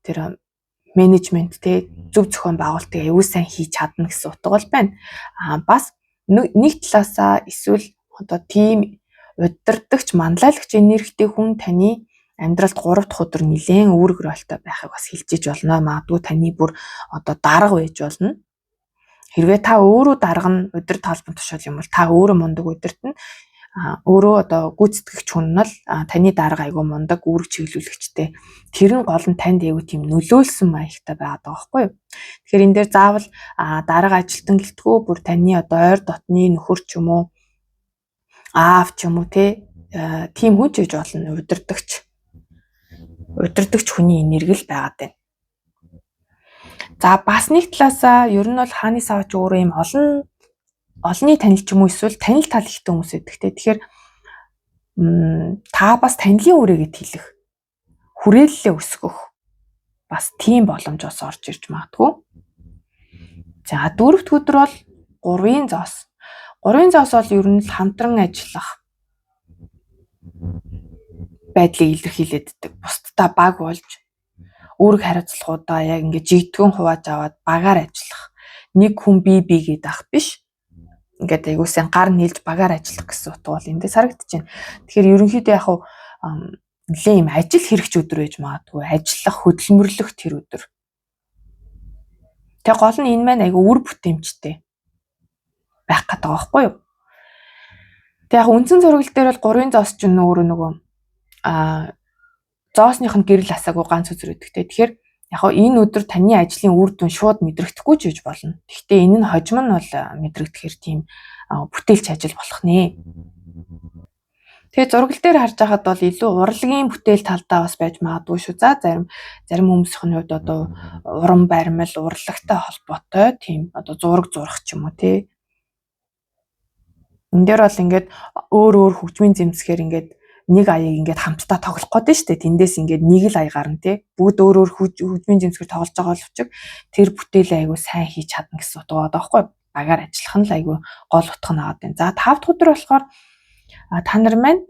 тэр менежмент тий зөв зохион байгуулалтыг аюул сайн хийж чадна гэсэн утга бол байна. Бас нэг талаасаа эсвэл одоо тийм удирдагч, манлайлагч энергитэй хүн таны амьдралд 3 дахь өдөр нэлээд үүрэг ролтой байхыг бас хэлжиж болно. Магадгүй таны бүр одоо дарга байж болно. Хэрвээ та өөрөө дарга нь удирд талбан тушаал юм бол та өөрөө мундаг удирдна. Өөрөө одоо гүйцэтгэгч хүн нь л таны дарга айгүй мундаг үүрэг чиглүүлэгчтэй. Тэр нь гол нь танд айгүй тийм нөлөөлсөн маягтай байгаад байгаа байхгүй юу? Тэгэхээр энэ дээр заавал дарга ажилтан гэлтгүү бүр таны одоо ойр дотны нөхөр ч юм уу аав ч юм уу тийм хүн ч гэж болно. Удирдагч хүний энерги л байгаад байна. За бас нэг талаасаа ер нь бол хааны савч өөрөө юм олонний танил ч юм уу эсвэл танил тал ихтэй хүмүүс байдаг те. Тэгэхээр та бас танилын үрээгээд хэлэх, хүрээллээ өсгөх бас тийм боломж бас орж ирж магадгүй. За 4 дахь өдөр бол 3-ын зоос. 3-ын зоос бол ер нь хамтран ажиллах байдлыг илэрхийлэдэг. Бусдаа баг болж үүрэг хариуцлагуудаа яг ингээд жигдгэн хувааж аваад багаар ажиллах. Нэг хүн бие гээд ах биш. Ингээд айгуусан гар нийлж багаар ажиллах гэсэн утга бол эндээс харагдаж байна. Тэгэхээр ерөнхийдөө яг нэлээ юм ажил хэрэгч өдөр байж магадгүй. Ажиллах, хөдөлмөрлөх тэр өдөр. Тэгээ гол нь энэ маань айгүй үр бүтээмжтэй байх гэдэг байгаа байхгүй юу? Тэгээ яг үндсэн зургал дээр бол 3-ын зоос ч өөрөө нөгөө зоосных нь гэрэл асаагүй ганц үзэр өгдөг. Тэгэхээр яг энэ өдөр таны ажлын үр дүн шууд мэдрэхдэггүй ч гэж болно. Гэхдээ энэ нь хожим нь бол мэдрэгдэхээр тийм бүтээлч ажил болох нэ. Тэгээ зургал дээр харж байхад бол илүү урлагийн бүтээл талдаа бас байж магадгүй шүү. За зарим хүмүүсийн хувьд одоо уран баримл, урлагтай холбоотой тийм одоо зураг зурах ч юм уу тий. Энд дээр бол ингээд өөр хөгжмийн зэмсгээр ингээд нэг аяыг ингээд хамтдаа тоглох гэдэг шүү дээ. Тэндээс ингээд нэг л ая гарна тий. Бүгд өөр хөгжмийн зэмсгээр тоглож байгаа боловч тэр бүтээлээ айгүй сайн хийж чадна гэсэн утга байгаа байхгүй. Багаар ажиллах нь л айгүй гол утга наваад байна. За 5 дахь өдөр болохоор та нар маань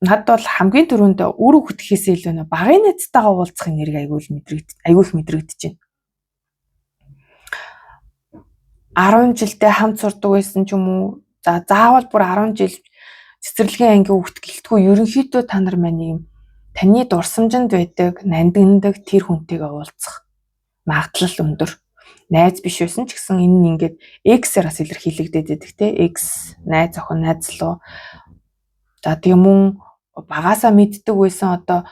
надад бол хамгийн түрүүнд үр хөвгөхөөсөө илүү нэ багын найзтайгаа уулзах энерги айгүй их мэдрэгдэж байна. 10 жилдээ хамт сурдаг байсан ч юм уу. За заавал бүр 10 жил цэцэрлэгийн ангийн хүүхд гэлтгүй ерөнхийдөө та нар маань юм таны дурсамжинд байдаг, нандиндаг тэр хүнтэйгээ уулзах магадлал өндөр. Найз биш байсан ч гэсэн энэ нь ингээд X-ээр бас илэрхийлэгдээд байдаг те. X найз охин, найз залуу. За тийм үү багасаа мэддэг байсан одоо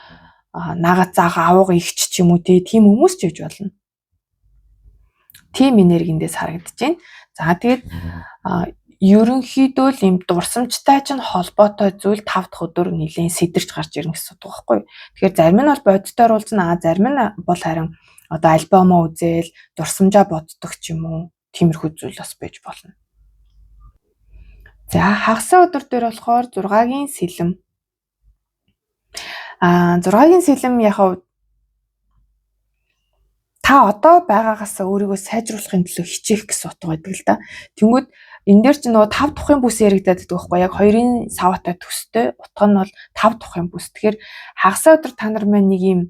нагаад заага авууга игч ч юм уу тийм хүмүүс ч гэж болно. Тим энергиндээс харагдаж байна. За тэгээд ерөнхийдөө л юм дурсамжтай ч холбоотой зүйл 5 дахь өдөр нэлээд сэтэрч гарч ирнэ гэсэн үг байхгүй. Тэгэхээр зарим нь бол бодитоор уулзна, зарим нь бол харин одоо альбомоо үзэл дурсамжаа боддог ч юм уу тиймэрхүү зүйл бас байж болно. За хагасаа өдөр дээр болохоор 6-гийн сэлэм. 6-гийн сэлэм яг та одоо байгаагаас өөрийгөө сайжруулахын төлөө хичээх гэсэн утга байдаг л да. Тэнгүүд энэ дээр ч нөгөө 5 тухын бүс яригадаад байдаг байхгүй яг 2-ын саваатай төстэй, утга нь бол 5 тухын бүс. Тэгэхээр хагасаа өдөр та нар маань нэг юм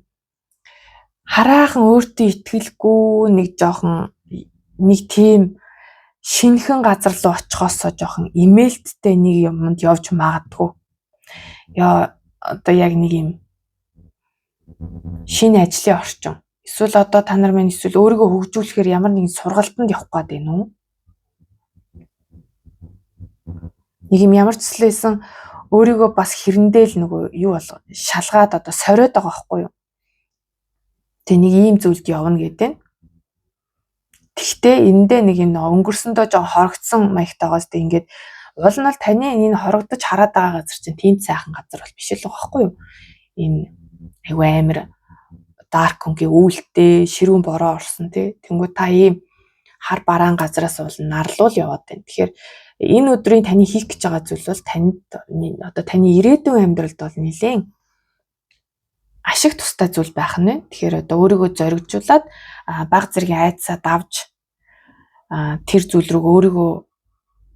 хараахан өөртөө итгэлгүй нэг жоохон нэг тийм шинхэн газар руу очихоосоо жоохон имэлттэй нэг юмд явж магадгүй. Яа одоо яг нэг юм шинэ ажлын орчин. Эсвэл одоо та нар маань эсвэл өөрийгөө хөгжүүлэхээр ямар нэгэн сургалтанд явах гээд байна уу? Нэг юм ямар ч зүйлсэн өөрийгөө бас хэрэндээ л нөгөө юу бол шалгаад одоо сориод байгаа байхгүй юу? Тэг нэг ийм зүйлд явна гэдэг. Тэгтээ эндээ нэг юм өнгөрсөндөө жоо хорогдсон маягтайгаас тэг ингээд уул нь бол таны энэ хорогдож хараад байгаа газар чинь тийм сайхан газар бол биш л байгаа байхгүй юу? Энэ айгүй амир дарк өнгийн үйлдэлтэй ширүүн бороо орсон тий. Тэнгүү та ийм хар бараан газараас бол нарлуул яваад байна. Тэгэхээр энэ өдрийн таны хийх гэж байгаа зүйл бол танд одоо таны ирээдүйн амьдралд бол нэлээд ашиг тустай зүйл байх нь. Тэгэхээр одоо өөрийгөө зоригжуулаад баг зэргийн айдсаа давж тэр зүйл рүү өөрийгөө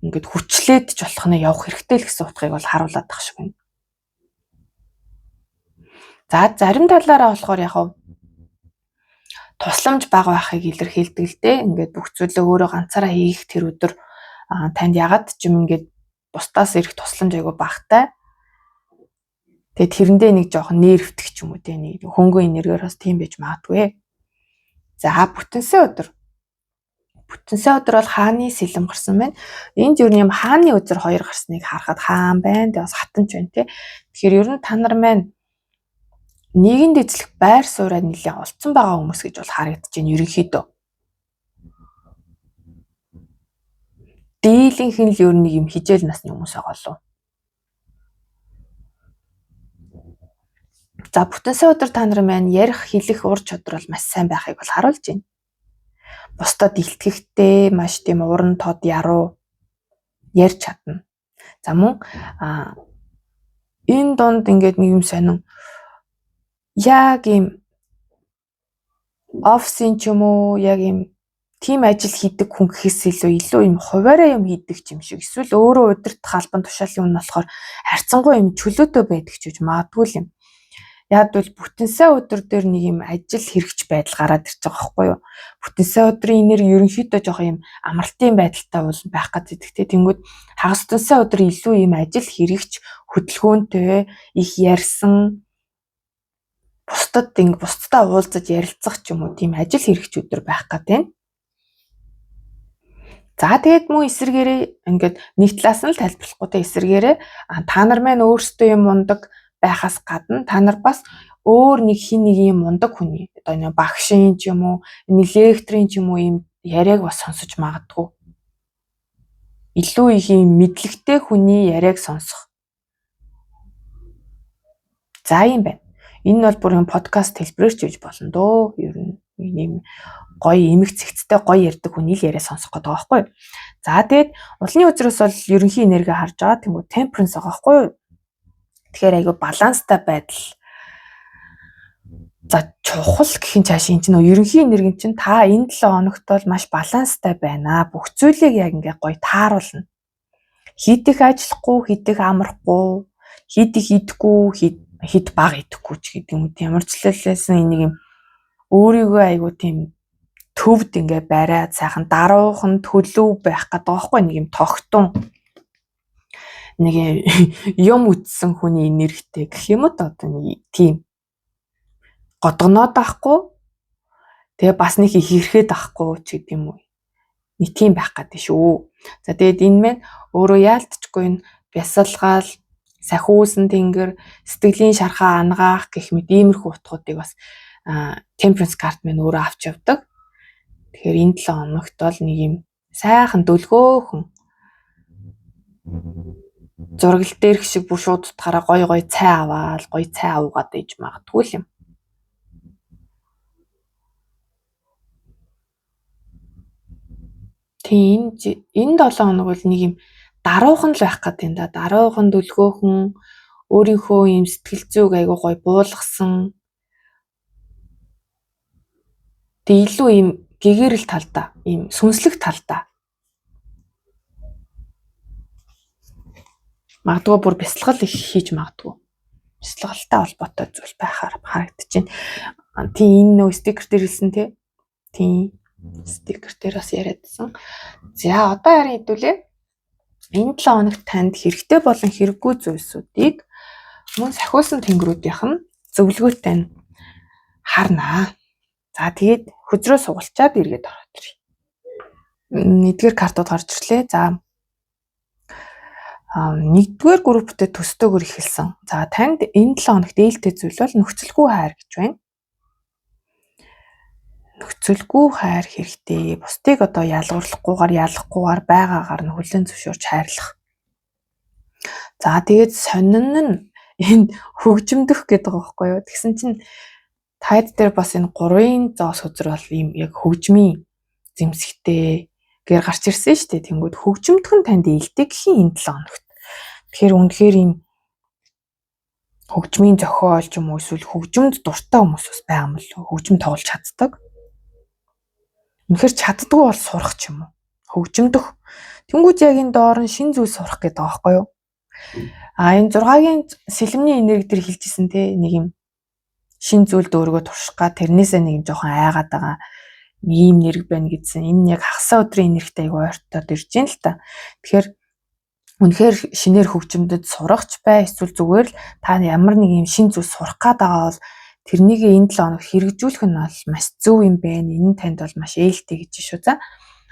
ингээд хүчлээд ч болох нь явах хэрэгтэй л гэсэн утгыг бол харуулдаг шиг байна. За зарим талаараа болохоор яг тусламж бага байхыг илэрхийлдэг л дээ. Ингээд бүх зүйлээ өөрөө ганцаараа хийх тэр өдөр танд ягаад ч юм ингээд бусдаас ирэх тусламж айгүй багтай. Тэгээд тэрэндээ нэг жоохон нервтэх ч юм уу те нэг хөнгөн энергиор бас тийм байж магадгүй. За бүтэнсэ өдөр. Бүтэнсэ өдөр бол хааны сэлэм гарсан байна. Энд юу юм хааны өдөр 2 гарсныг харахад хаан байна. Тэгээд бас хатанч байна те. Тэгэхээр ер нь та нар маань нийгэмд эзлэх байр сууриа нэлээд олцсон байгаа хүмүүс гэж бол харагдаж байна ерөнхийдөө. Дийлэнх нь л ер нь нэг юм хижээл насны хүмүүс байгаа болов. За бүтэнсэ өдөр та нар маань ярих, хэлэх ур чадвар бол маш сайн байхыг бол харуулж байна. Бусдад илтгэхтэй маш тийм уран тод яруу ярьж чадна. За мөн энэ донд ингээд нэг юм сонин яг юм офисын ч юм уу яг юм тим ажил хийдэг хүн гэхээс илүү юм хуваараа юм хийдэг юм шиг эсвэл өөрөө удирдах албан тушаалын үн болохоор харьцангуй юм чөлөөтэй байдаг ч гэж магадгүй юм. Яг бол бүтэнсэ өдөр дээр нэг юм ажил хэрэгч байдал гараад ирж байгаа байхгүй юу? Бүтэнсэ өдрийн энерги ерөнхийдөө жоох юм амралтын байдалтай бол байх гэдэг те. Тэнгүүд хагас бүтэнсэ өдөр илүү юм ажил хэрэгч хөдөлгөөнтэй их ярьсан бусдад уулзаж ярилцах ч юм уу тийм ажил хэрэгч өдөр байх гэдэг. За тэгээд мөн эсэргээрээ ингээд нэг талаас нь л тайлбарлахгүй те эсэргээрээ та нар маань өөрсдөө юм мундаг байхаас гадна та нар бас өөр нэг хин нэг юм мундаг хүний одоо нэг багшийн ч юм уу нэг лекторийн ч юм уу юм яриаг бас сонсож магадгүй. Илүү их юм мэдлэгтэй хүний яриаг сонсох. За юм байна. Энэ бол бүр юм подкаст хэлбэрээр ч үж болно дөө. Ер нь юм гоё эмэг цэгцтэй гоё ярьдаг хүний л яриа сонсох гэдэг байгаа байхгүй. За тэгээд улны үзрээс бол ерөнхий энерги харж байгаа. Тэнгүү temperance байгаа байхгүй. Тэгэхээр айгүй баланстай байдал. За чухал гэхин цааш энэ чинь ерөнхий энерги чинь та энэ 7 хоногт бол маш баланстай байна. Бүх зүйлийг яг ингээ гоё тааруулна. Хийдэх ажиллахгүй, хийдэх амрахгүй, хийдэх идэхгүй, хэд баг идэхгүй ч гэдэг юм. Ямар ч хэлээсэн энийг юм өөрийгөө айгүй тийм төвд ингээ бариад сайхан даруухан төлөв байх гэдэг байхгүй нэг юм тогтун нэг юм үтсэн хүний энергитэй гэх юм уу одоо нэг тийм годгоноод авахгүй тэгээ бас нэг их ирэхэд авахгүй ч гэдэг юм уу нэг тийм байх гэдэг шүү. За тэгээд энэ мэн өөрөө яалтчгүй нь бясалгаал сахиусан тэнгэр, сэтгэлийн шархаа ангаах гэх мэт иймэрхүү утгуудыг бас Temperance card минь өөрөө авч явдаг. Тэгэхээр энэ 7 хоногт бол нэг юм сайхан дөлгөөхөн зургал дээрх шиг бүр шууд утгаараа гой цай аваад гой цай аваад ээж магадгүй л юм. Тийм энэ 7 хоног бол нэг юм даруухан л байх гэдэг юм да. Даруухан дөлгөөхөн өөрийнхөө юм сэтгэл зүйг айгуу гой буулгасан. Тэг илүү юм гэгэрэл талдаа, юм сүнслэг талдаа. Магадгүй бүр бясалгал их хийж магадгүй. Бясалгалтай холбоотой зүйл байхаар харагдаж байна. Тийм энэ нөө стикер дээр хэлсэн тий. Тийм стикер дээр бас яриадсан. За одоо ярин хэдүүлээ. Энэ 7 хоногт танд хэрэгтэй болон хэрэггүй зүйлсүүдийг мөн сахиулсан тэнгэрүүдийнх нь зөвлөгөөтэй нь харнаа. За тэгээд хөзрөө сугалчаад эргээд ороод ирье. Нэгдүгээр картууд гарч ирлээ. За нэгдүгээр групптэй төстөөгөр эхэлсэн. За танд энэ 7 хоногт ээлтэй зүйл бол нөхцөлгүй хайр гэж байна. Нөхцөлгүй хайр хэрэгтэй. Бусдыг одоо ялахгүйгээр байгаагаар нь хүлээн зөвшөөрч хайрлах. За тэгээд сонин нь энэ хөгжимдөх гэдэг байгаа байхгүй юу? Тэгсэн чинь тайд дээр бас энэ 3-ын зоос хөзөр бол ийм яг хөгжмийн зэмсэгтэй гэр гарч ирсэн шүү дээ. Тэнгүүд хөгжимдөх нь танд ээлтэй гэхийн энэ 7 хоногт. Тэгэхээр үнэхээр ийм хөгжмийн зохиол ч юм уу эсвэл хөгжимд дуртай хүмүүс бас байгаа юм л хөгжим тоглож чаддаг. Үнэхээр чаддгүй бол сурах ч юм уу. Хөгжимдөх. Тэнгүүд яг энэ доор нь шин зүйл сурах гэдэг байгаа байхгүй юу? Энэ 6-гийн сэлэмний энерги дээр хэлжсэн те нэг юм шин зүйлд өөрийгөө турших га тэрнээсээ нэг жоохон айгаад байгаа ийм нэрэг байна гэдсэн. Энэ яг хагасаа өдрийн энергитэй айгүй ойртоод ирж байна л та. Тэгэхээр үнэхээр шинээр хөгжимдөд сурахч бай эсвэл зүгээр л та ямар нэг юм шин зүйл сурах гээд байгаа бол тэрнийг энэ 7 хоног хэрэгжүүлэх нь бол маш зөв юм байна. Энэ танд бол маш ээлтэй гэж шүү. За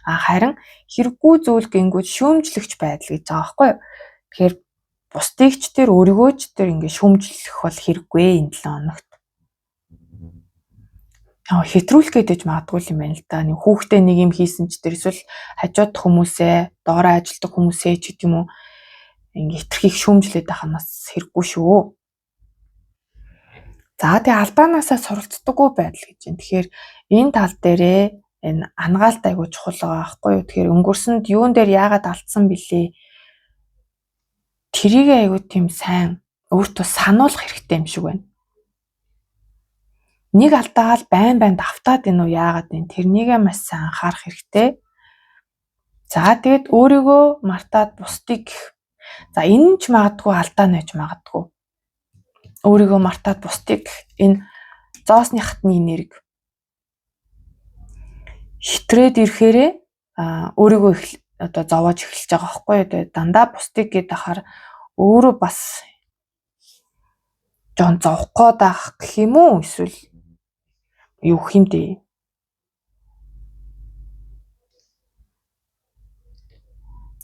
харин хэрэггүй зүйл гингүүд шүүмжлэгч байдал гэж байгаа байхгүй юу? Тэгэхээр бусдыг ч тэр өөрийгөө ч тэр ингээд шүүмжлэх бол хэрэггүй энэ 7 хоногт. Хэтрүүлэх гэж магадгүй юм байна л да. Нэг хүүхдээ нэг юм хийсэн ч тэр эсвэл хажууд хүмүүсээ, доороо ажилтдаг хүмүүсээ ч гэдэг юм уу ингээд хитрхийг шүүмжлээд байх нь бас хэрэггүй шүү. За тэгээ алдаанаасаа суралцдаггүй байдал гэж байна. Тэгэхээр энэ тал дээрээ энэ ангаалт айгуу чухал байгаа байхгүй юу? Тэгэхээр өнгөрсөнд юун дээр яагаад алдсан бэлээ? Тэрийг айгуу тийм сайн өөртөө сануулах хэрэгтэй юм шиг байна. Нэг алдаагаа л байн давтаад ийн үү яагаад вэ? Тэрнийгээ маш сайн анхаарах хэрэгтэй. За тэгээд өөрийгөө мартаад бусдыг за энэ нь ч магадгүй алдаа нэж магадгүй. Өөрийгөө мартаад бусдыг энэ зоосны хатны энерги хитрээд ирэхээрээ өөрийгөө одоо зовоож эхэлж байгаа байхгүй юу? Тэгээд дандаа бусдыг гээд ахаар өөрөө бас жоон зовх гээд байх гэх юм уу? Эсвэл юу гэх юм бэ?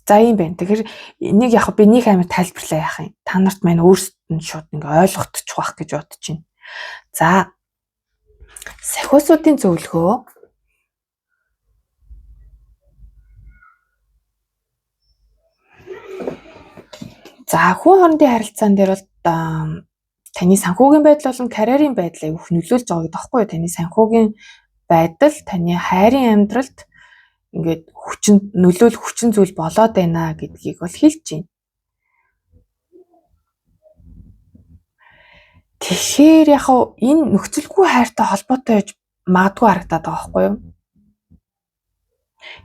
За юм байна. Тэгэхээр энийг яг би нэг амар тайлбарлаа яах юм. Та нарт маань өөрсдөд нь шууд ингээ ойлгогдчих واخ гэж бодож байна. За сахиусуудын зөвлөгөө. За хүн хоорондын харилцаан дээр бол таны санхүүгийн байдал болон карьерийн байдлыг их нөлөөлж байгаа гэдэг байхгүй юу? Таны санхүүгийн байдал таны хайрын амьдралд ингээд нөлөөлөх хүчин зүйл болоод байна гэдгийг бол хэлж байна. Тэгэхээр яг энэ нөхцөлгүй хайртай холбоотой гэж магадгүй харагдаад байгаа байхгүй юу?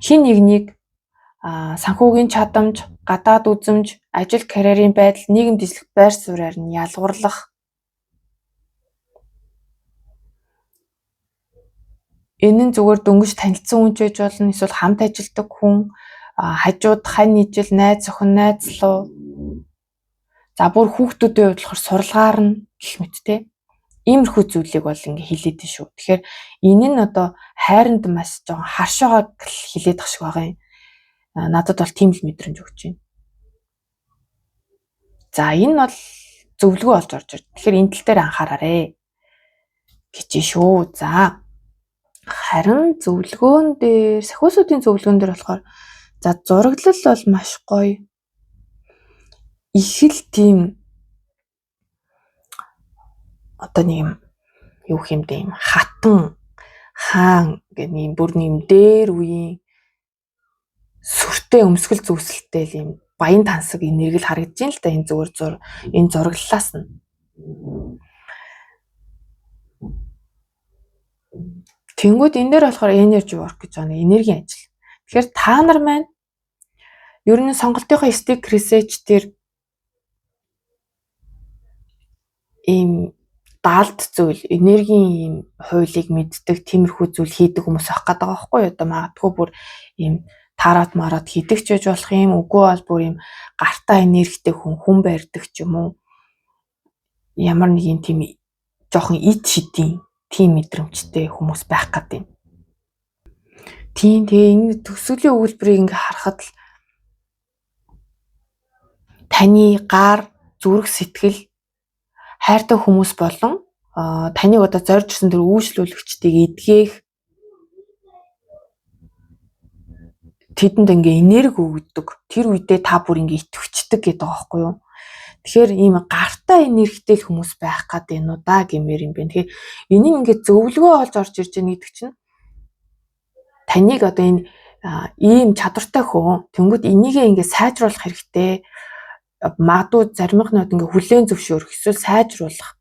Хин нэгнийг санхүүгийн чадамж, гадаад үзмж, ажил карьерийн байдал, нийгэм дэслэх байр сууриар нь ялгуурлах. Энэ нь зүгээр дөнгөж танилцсан хүн ч байж болно, эсвэл хамт ажилладаг хүн, хажууд хань ижил, найз охин, найзлуу. За бүр хүүхдүүдийн хувьд болохоор сурлагаар нь гэх мэт те. Иймэрхүү зүйлийг бол ингээ хэлээд дээ шүү. Тэгэхээр энэ нь одоо хайранд маш жоохон харш байгааг хэлээд ах шиг байгаа юм. Надад бол тийм л мэдрэмж өгч байна. За энэ бол зөвлөгөө болж орж ирж. Тэгэхээр энэ тал дээр анхаараарэ гэж шүү. За харин зөвлөгөөн дээр сахиусуудын зөвлөгөөн дээр болохоор за зураглал бол маш гоё. Их л тийм одоо нэг юм юу хэмдэ юм хатан хаан гэх юм бүр нэм дээр үеийн сүртэй өмсгөл зүйлсэлтэй юм баян тансаг энерги л харагдаж байна л да энэ зүгээр энэ зураглалаас нь. Тэнгүүд энэ дээр болохоор energy work гэж байна. Энергийн ажил. Тэгэхээр та нар маань ер нь сонголтынхоо stick research дээр ийм даалд зүйл, энергийн ийм хуулийг мэддэг, тиймэрхүү зүйл хийдэг хүмүүс авах гэдэг байгаа байхгүй юу? Одоо магадгүй бүр ийм тараад мараад хийдэг ч байж болох юм, үгүй бол бүр ийм гартаа энергитэй хүн барьдаг ч юм уу. Ямар нэг юм тийм жоохон ид шидийн тийм мэдрэмжтэй хүмүүс байх гэдэг юм. Тийм тэгээ энэ төсөөллийн өгүүлбэрийг ингээ харахад л таны гар, зүрх, сэтгэл хайртай хүмүүс болон таныг одоо зорж ирсэн тэр үйлчлүүлэгчдийг эдгээх тэдэнд ингээ энерги өгдөг. Тэр үедээ та бүр ингээ итгэвчдэг гэдэг байгаа байхгүй юу? Тэгэхээр ийм гартаа энергитэй хүмүүс байх гэдэг юм уу да гэмээр юм байна. Тэгэхээр энийг ингээ зөвлөгөө олж орж ирж байгаа гэдэг чинь таныг одоо энэ ийм чадвартай хүн тэнгууд энийгээ ингээ сайжруулах хэрэгтэй. Магадгүй заримхнууд ингээ хүлээн зөвшөөрөх эсвэл сайжруулах.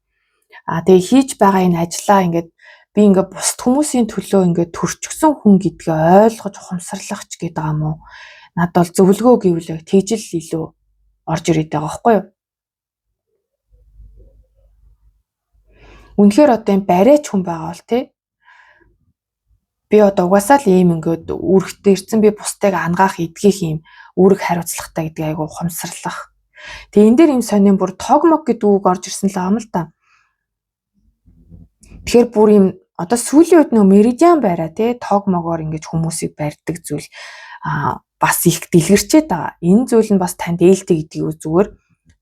Тэгээ хийж байгаа энэ ажлаа ингээд би ингээ бусд хүмүүсийн төлөө ингээ төрчихсөн хүн гэдгээ ойлгож ухамсарлах ч гэдэг юм уу. Надад бол зөвлөгөө гэвэл тэгжил илүү орж ирээд байгаа байхгүй юу? Үнэхээр одоо энэ барайч хүн байгаа бол тий. Би одоо угаасаа л ийм ингээд үүрэгтэй ирсэн би бусдыг ангаах эдгэх юм үүрэг хариуцлагатай гэдгийг айгу ухамсарлах. Тэгээ энэ дээр юм сонин бүр тогмог гэдэг үг орж ирсэн л юм л та. Тэгэхээр бүр юм одоо сүүлийн үед нөө меридиан байраа тий тогмогоор ингэж хүмүүсийг барьдаг зүйл бас их дэлгэрчээд байгаа. Энэ зүйл нь бас танд ээлтэй гэдгийг зүгээр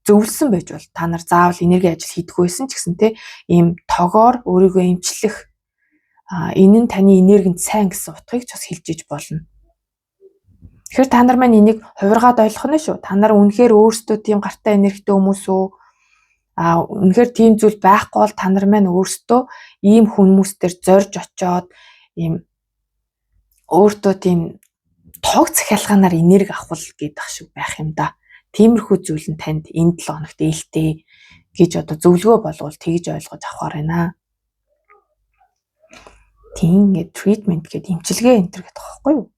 зөвлөсөн байж бол та нар заавал энерги ажил хийдэг байсан ч гэсэн тий ийм тогоор өөрийгөө эмчлэх энэ нь таны энергинд сайн гэсэн утгыг ч бас хэлж иж болно. Тэгэхээр та нар маань энийг хувиргаад ойлгох нь шүү. Та нар үнэхээр өөрсдөө тийм гартаа энергитэй хүмүүс үү? Үнэхээр тийм зүйл байхгүй бол та нар маань өөрсдөө ийм хүмүүстээр зорж очоод ийм өөртөө тийм тог захиалганаар энерги авах гэдэг шиг байх юм да. Тиймэрхүү зүйл нь танд энэ 7 хоногт ээлтэй гэж одоо зөвлөгөө болвол тэгж ойлгож авахаар байна. Тийм ингээд treatment гэдэг эмчилгээ энэ төр гэдэг байхгүй юу?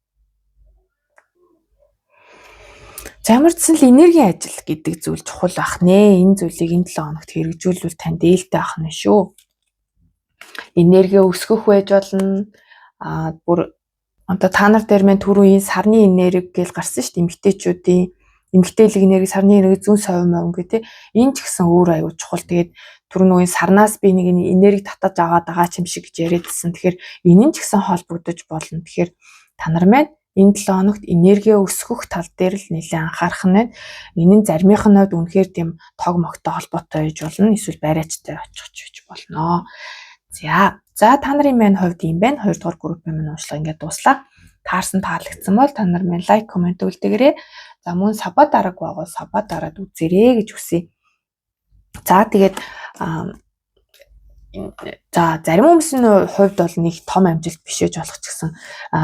За ямар ч сан л энергийн ажил гэдэг зүйл чухал байх нэ. Энэ зүйлийг энэ 7 хоногт хэрэгжүүлвэл танд ээлтэй ах нь шүү. Энерги өсгөх байж болно. Бүр одоо та нар дээр мэн түрүү энэ сарны энерги гэж гарсан шүү дээ. Эмэгтэйчүүдийн эмэгтэйлэг энерги, сарны энерги 100% гэдэг тийм. Энэ ч гэсэн өөр аюу чухал. Тэгээд түрүү нөгөө сарнаас би нэг энерги татаж аваад байгаа юм шиг гэж яриадсэн. Тэгэхээр энэ нь ч гэсэн холбогдож болно. Тэгэхээр та нар маань энэ 7 хоногт энерги өсгөх тал дээр л нэлээд анхаарах нь байна. Энэ нь заримынх нь үнэхээр тийм тог могтой холбоотой байж болно. Эсвэл барайчтай очих ч болно. За та нарын маань хувьд юм байна. 2 дугаар группийн маань уншлага ингээд дуслаа. Таарсан таалагдсан бол та нар маань лайк, комент үлдээгээрэй. За мөн саба дараг байгуул саба дараад үзээрэй гэж хүсье. За тэгээд зарим хүмүүсийн хувьд бол нэг том амжилт биш ээж болох ч гэсэн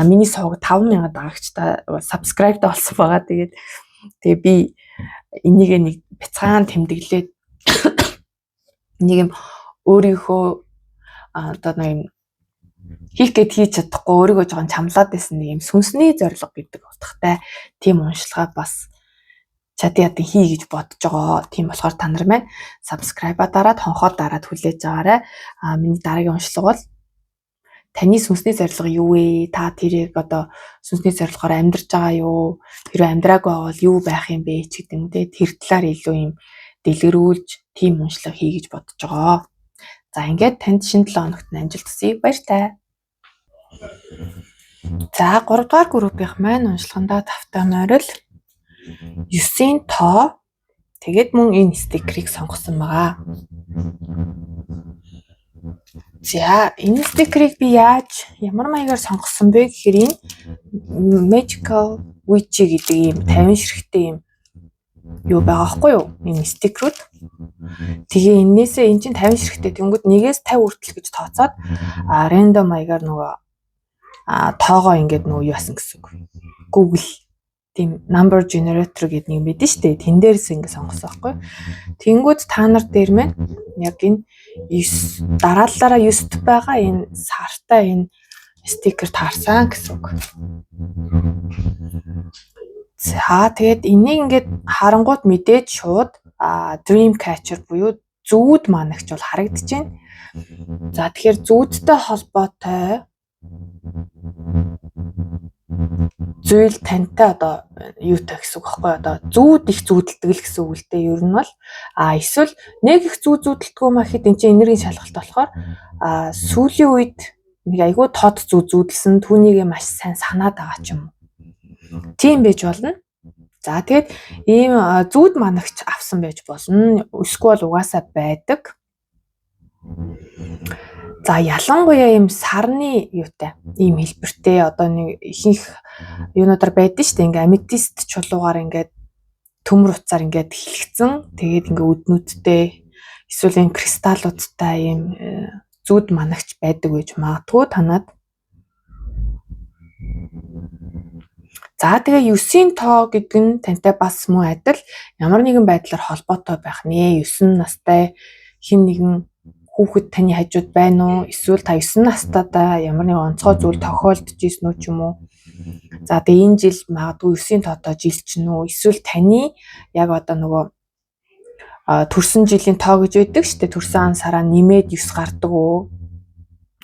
миний сувг 5,000 дагагчтай subscribe болсон байгаа. Тэгээ би энийг нэг бяцхан тэмдэглээд нэг юм өөрийнхөө одоо нэг юм хийх гээд хийж чадахгүй өөрийгөө жоохон чамлаад байсан нэг юм сүнсний зорилго гэдэг утгатай тийм уншлагаа бас чадъя хий гэж бодож байгаа. Тийм болохоор та нар маань subscribe дараад хонхоо дараад хүлээж аваарай. Миний дараагийн уншлага бол таны сүнсний зорилго юу вэ? Та тэрийг одоо сүнсний зорилгоор амьдарч байгаа юу? Хэрэв амьдраагүй бол юу байх юм бэ ч гэдэг юм те. Тэр талаар илүү юм дэлгэрүүлж тийм уншлага хий гэж бодож байгаа. За ингээд танд шинэ 7 хоногт амжилт хүсье. Баяртай. За 3 дугаар группийнх маань уншлагандаа тавтай морил 9-ийн тоо Тэгээд мөн энэ стикерийг сонгосон байгаа. За энэ стикерийг би ямар маягаар сонгосон бэ гэхээр энэ Magical Witch гэдэг ийм 50 ширхтээ ийм юу байгаа байхгүй юу? Энэ стикерүүд. Тэгээ энээсээ эн чинь 50 ширхтээ тэнгууд 1-ээс 50 хүртэл гэж тооцоод random маягаар нөгөө тоогоо ингээд нөгөө юу асан гэсэн үг. Google тийм number generator гэдэг нэг мэдэн штэ. Тэн дээрээс ингэ сонгосон байхгүй. Тэнгүүд та нар дээр мэн яг энэ 9 дараалалаараа 9-т байгаа энэ сартай энэ стикер таарсан гэсэн үг. За тэгээд энийг ингээд харангууд мэдээж шууд dream catcher буюу зүүд манагч бол харагдаж байна. За тэгэхээр зүүдтэй холбоотой зүйл тантай одоо юутай гэсэн үг байхгүй одоо зүүд их зүүдэлдэг л гэсэн үг л дээ ер нь бол эсвэл нэг их зүүдэлдэггүй махад энэ чинь энергийн шалгалт болохоор сүүлийн үед нэг айгүй тод зүүдэлсэн түүнийг маш сайн санаад байгаа ч юм уу. Тийм байж болно. За тэгээд ийм зүүд манагч авсан байж болно. Эсвэл угаасаа байдаг. За ялангуяа ийм сарны юутай ийм хэлбэртэй одоо нэг ихэнх юунуудаар байдаг шүү дээ. Ингээ аметист чулуугаар ингээд төмөр утсаар ингээд хэлэгцэн. Тэгээд ингээ өднүүдтэй эсвэл энэ кристаллуудтай ийм зүүд манагч байдаг гэж магадгүй танаад. За тэгээ 9-ийн тоо гэдэг нь тантай бас мөн адил ямар нэгэн байдлаар холбоотой байх нэ. 9 настай хэн нэгэн хүүхэд таны хажууд байна уу? Эсвэл та 9 настайдаа ямар нэгэн онцгой зүйл тохиолдож ирсэн үү ч юм уу? За тэгээ энэ жил магадгүй 9-ийн тоотой жил ч нүү. Эсвэл таны яг одоо нөгөө төрсөн жилийн тоо гэж байдаг шүү дээ. Төрсөн сараа нэмээд 9 гардаг уу?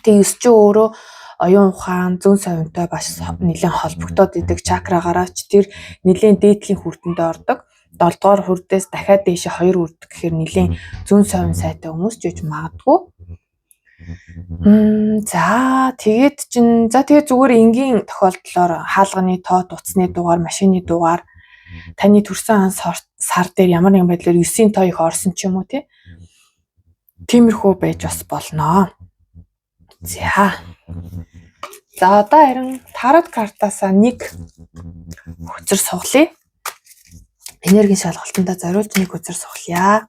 Тэгээ 9 ч өөрөө оюун ухаан, зүүн совинтой бас нэлээд холбогдоод идэг чакрагаараа ч тэр нэлээд дээдлийн хүртэнд ордог. 7 дугаар хүрдээс дахиад дээшээ 2 хүрдэг гэхээр нэлээд зүүн совин сайтай хүмүүс ч гэж магадгүй. За тэгээд зүгээр энгийн тохиолдлоор хаалганы тоо, утасны дугаар, машины дугаар таны төрсөн сар дээр ямар нэгэн байдлаар 9-ийн тоо их орсон ч юм уу тиймэрхүү байж бас болно. За одоо харин тарот картаасаа нэг хүчээр суглая. Энергийн шалгалтандаа зориулж нэг хүчээр суглая.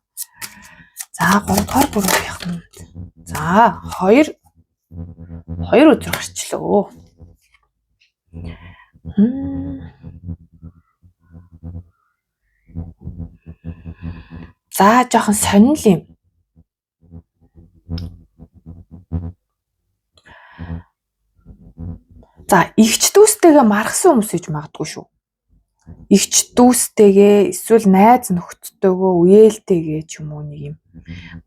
За 3 дугаар бүрийн. За 2 өдөр гарчлаа. За жоохон сонирхол юм. За игч дүүстэйгээ маргасан хүмүүс гэж магадгүй шүү. Игч дүүстэйгээ эсвэл найз нөхдөдтэйгөө үеэлтэйгээ ч юм уу нэг юм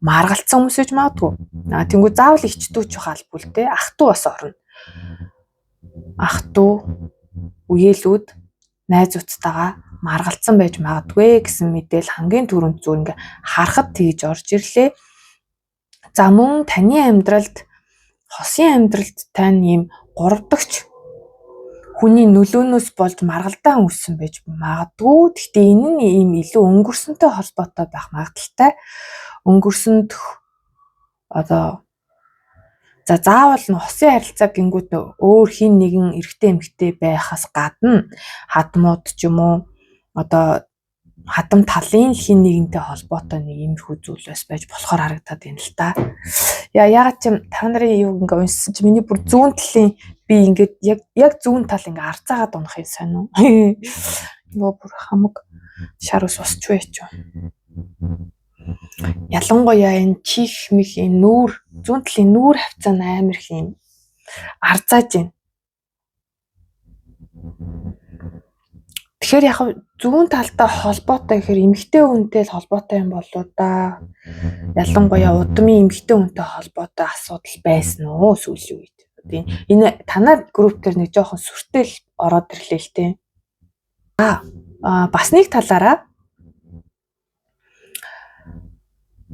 маргалцсан хүмүүс гэж магадгүй. Тэнгүү заавал игч дүү ч халбгүй л те. Ах トゥ бас орно. Ах トゥ үеэлүүд найзуудтайгаа маргалцсан байж магадгүй гэсэн мэдээл хамгийн түрүүнд зүгээр ингээ харахад тэгж орж ирлээ. За мөн таны амьдралд хосын амьдралд тань ийм 3 дахь хүний нөлөөнөөс болж маргалдаан үүссэн байж магадгүй. Гэхдээ энэ нь ийм илүү өнгөрсөнтэй холбоотой байх магадaltaй. Өнгөрсөнд одоо заавал нь хосын харилцаа гингүүд өөр хин нэгэн эрэгтэй эмэгтэй байхаас гадна хадмууд ч юм уу одоо хадам талын хин нэгэнтэй холбоотой нэг иймэрхүү зүйлээс байж болохоор харагдаад байна л та. Яагаад ч та нарын юу ингээ унссан чи миний бүр зүүн талын би ингээд яг зүүн тал ингээ арцаагаад унах юм сонио. Йоо бүр хамаг шар ус усч байж. Ялангуяа энэ чих мих энэ нүүр зүүн талын нүүр хавцаа амар их юм арцааж байна. Тэгэхээр яг зүүн талтай холбоотой гэхээр эмэгтэй хүнтэй л холбоотой юм болоо да. Ялангуяа удмын эмэгтэй хүнтэй холбоотой асуудал байсан уу сүүлийн үед. Энэ танаа групп дээр нэг жоохон сүртэл ороод ирлээ л те. Бас нэг талаараа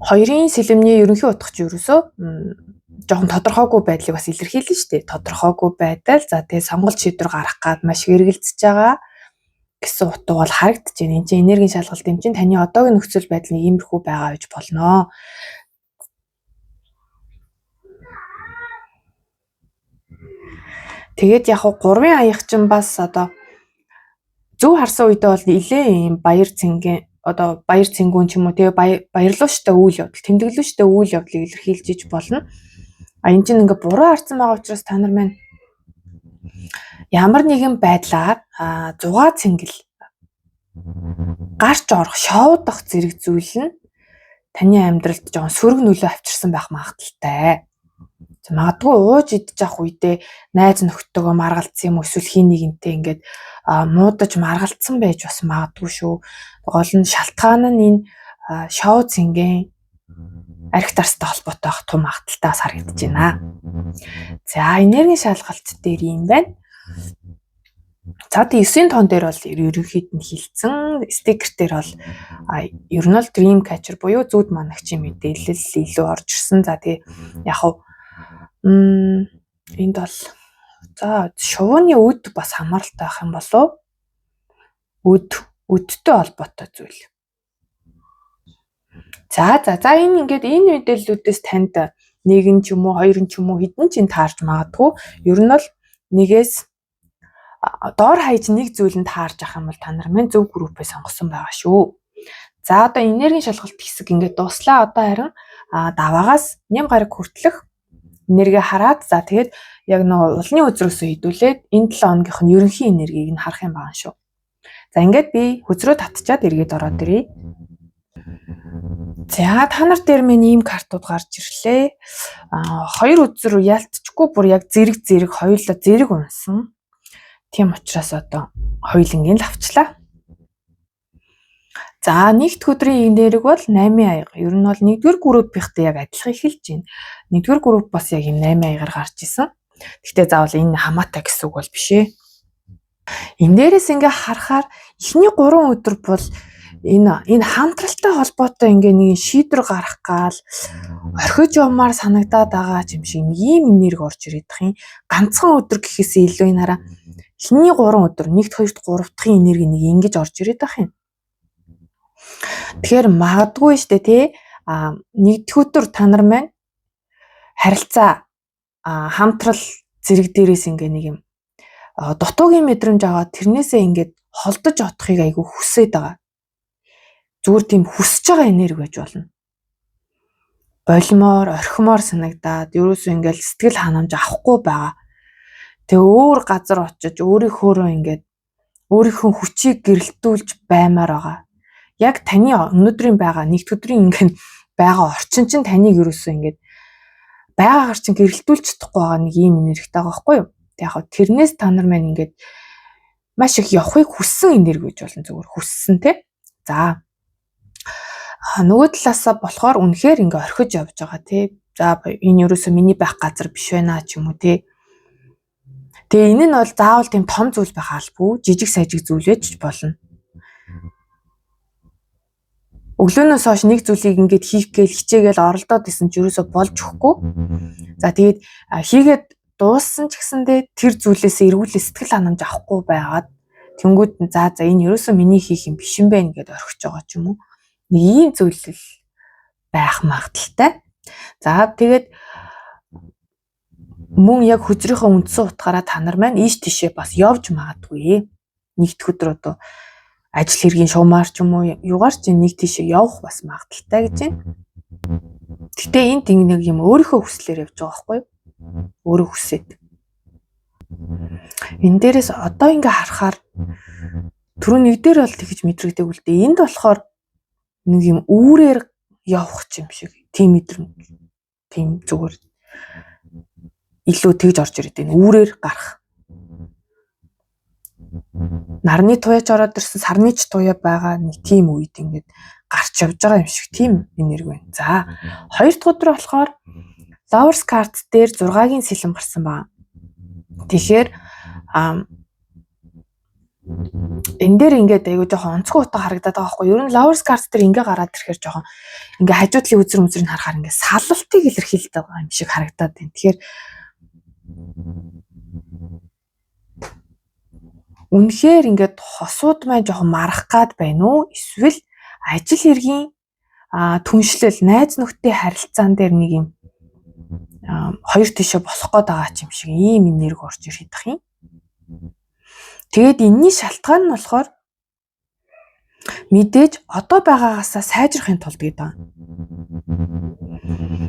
хоёрын сэлэмний ерөнхий утгач ерөөсөө жоохон тодорхойгүй байдлыг бас илэрхийлнэ шүү дээ. Тодорхойгүй байдал. За тэгээ сонголт шийдвэр гаргах гад маш хэрэгэлцэж байгаа. гэсэн утга бол харагдаж байна. Энд чинь энергийн шалгалт юм чинь таны одоогийн нөхцөл байдал нь иймэрхүү байгаа гэж болно. Тэгээд яг 3 аяг чинь бас одоо зөв харсан үедээ бол нэлээ юм баяр цэнгүүн ч юм уу тэгээ баярлууштай үйл явдал, тэмдэглүүштэй үйл явдлыг илэрхийлж иж болно. Энэ чинь ингээ буруу харсан байгаа учраас та нар маань ямар нэгэн байдлаар зугаа цэнгэл гарч орох, шоудах зэрэг зүйл нь таны амьдралд жоохон сөрөг нөлөө авчирсан байх магадaltaй. Магадгүй ууж идэж авах үедээ найз нөхдөдөө маргалцсан юм эсвэл хин нэгэнтэй ингээд муудаж маргалцсан байж бас магадгүй шүү. Гол нь шалтгаан нь энэ шоу цэнгийн архи тарстай холбоотой байх том магадaltaйс харагдаж байна. За энергийн шалгалт дээр юм байна. За тий 9 тон дээр бол ерөнхийд нь хилцэн, стикер дээр бол ер нь бол dream catcher буюу зүуд манагчийн мэдээлэл илүү орж ирсэн. За тий яг энд бол за шувууны үд бас хамааралтай байх юм болов үдтэй холбоотой зүйл. За энэ ингээд энэ мэдээллүүдээс танд нэгэн ч юм уу хоёрын ч юм уу хэдэн ч таарч магадгүй. Ер нь бол нэгээс доор хаяж нэг зүйлэнд таарж авах юм бол та нар минь зөв группээ сонгосон байгаа шүү. За одоо энергийн шалгалт хэсэг ингээд дуслаа. Одоо харин даваагаас нэм гараг хүртэлх энерги хараад за тэгээд яг нэг улны үзрөөсөө хідүүлээд энэ 7 хоногийнх нь ерөнхий энергийг нь харах юм байна шүү. За ингээд би хөзрөө татчаад эргээд ороод ирье. За та нар дээр минь ийм картууд гарч ирлээ. 2 үзэр ялтчгүй бүр яг зэрэг хоёулаа зэрэг унсан. Тийм учраас одоо хоёулангийн л авчлаа. За нэгд өдрийн энерги бол 8 аяга. Ер нь бол 1-р группийнхтэй яг адилхан эхэлж байна. 1-р групп бас яг юм 8 аягаар гарч исэн. Гэхдээ заавал энэ хамаатай гэсэн үг бол биш ээ. Энэ дээрээс ингээ харахаар эхний 3 өдөр бол энэ хамтралтай холбоотой ингээ нэг шийдвэр гарах гал орхиж явмаар санагдаад байгаа юм шиг ийм энерги орж ирээд их юм. Ганцхан өдөр гэхээсээ илүү энэ хараа эхний 3 өдөр 1-р 2-р 3 дахь энерги нэг ингэж орж ирээд байх юм. Тэгэхээр магадгүй штэ тий 1-р өдөр та нар маань харилцаа хамтрал зэрэг дээрээс ингээ нэг юм дутуугийн мэдрэмж аваад тэрнээсээ ингээд холдож одохыг айгүй хүсээд байгаа. Зүгээр тийм хүсэж байгаа энерги байж болно. Болимоор, орхимоор санагдаад ерөөсөө ингээд сэтгэл ханамж авахгүй байгаа. Тэгээ өөр газар очиж өөрийнхөө ингээд өөрийнхөө хүчийг гэрэлтүүлж баймаар байгаа. Яг таны өнөөдрийн байгаа нэгд өдрийн ингээд байгаа орчин чинь таныг ерөөсөө ингээд байгаагаар чинь гэрэлтүүлж чадахгүй байгаа нэг ийм энергитэй байгаа байхгүй юу? Тэг яг тэрнээс та нар маань ингээд маш их явахыг хүссэн энерги гэж болно зүгээр хүссэн тий. За нөгөө талаасаа болохоор үнэхээр ингээ орхиж явж байгаа тий. За энэ ерөөсөө миний байх газар биш байна ч юм уу тий. Тэгээ энэ нь бол заавал тийм том зүйл байх албагүй жижиг сажиг зүйл байж болно. Өглөөнөөс хойш нэг зүйлийг ингээд хийх гээл хичээгээл оролдоод исэн ч ерөөсөө болж өгөхгүй. За тэгээд хийгээд дууссан ч гэсэндээ тэр зүйлээсээ эргүүлээ сэтгэл ханамж авахгүй байгаад тэнгүүд за энэ ерөөсөө миний хийх юм биш юм байна гэдээ орхиж байгаа ч юм уу. Нэг ийм зүйл байх магадaltaй. За тэгээд мөн яг хөзрийнхөө үндсэн утгаараа та нар маань ийш тийшээ бас явж магадгүй. Нэгдүгээр өдөр одоо ажил хэргийн шуумаар ч юм уу югаар ч нэг тийшээ явах бас магадaltaй гэж байна. Гэтэ энэ тийм нэг юм өөрийнхөө хүслээр явж байгаа байхгүй юу? Өөрөө хүсээд. Энэ дээрээс одоо ингээ харахаар түрүү нэг дээр бол тэгж мэдрэгдэг үлдээ. Энд болохоор нэг юм үүрээр явах юм шиг тийм мэдрэмж. Тийм зүгээр илүү тэгж орж ирээд байна. Үүрээр гарах. Нарны туяач ороод ирсэн сарны ч туяа байгаа нэг тийм үед ингээд гарч явж байгаа юм шиг тийм энерги байна. За 2 дахь өдөр болохоор Lovers card дээр 6-гийн сэлэм гарсан байна. Тэгэхээр энэ дээр ингээд айгуу жоохон онцгой утга харагдаад байгаа байхгүй юу? Ер нь Lovers card дээр ингээ гараад ирэхээр жоохон ингээ хажуудлын үзрийг харахаар ингээ саллалтыг илэрхийлдэг байгаа юм шиг харагдаад байна. Тэгэхээр үнэхээр ингээд хосууд маань жоохон марах гад байна уу? Эсвэл ажил хэргийн түншлэл, найз нөхдөд харилцаан дээр нэг юм хоёр тишээ босох гээд байгаа юм шиг ийм энерги орж ирэх юм. Тэгээд энэний шалтгаан нь болохоор мэдээж одоо байгаагаасаа сайжрахын тулд гэдэг.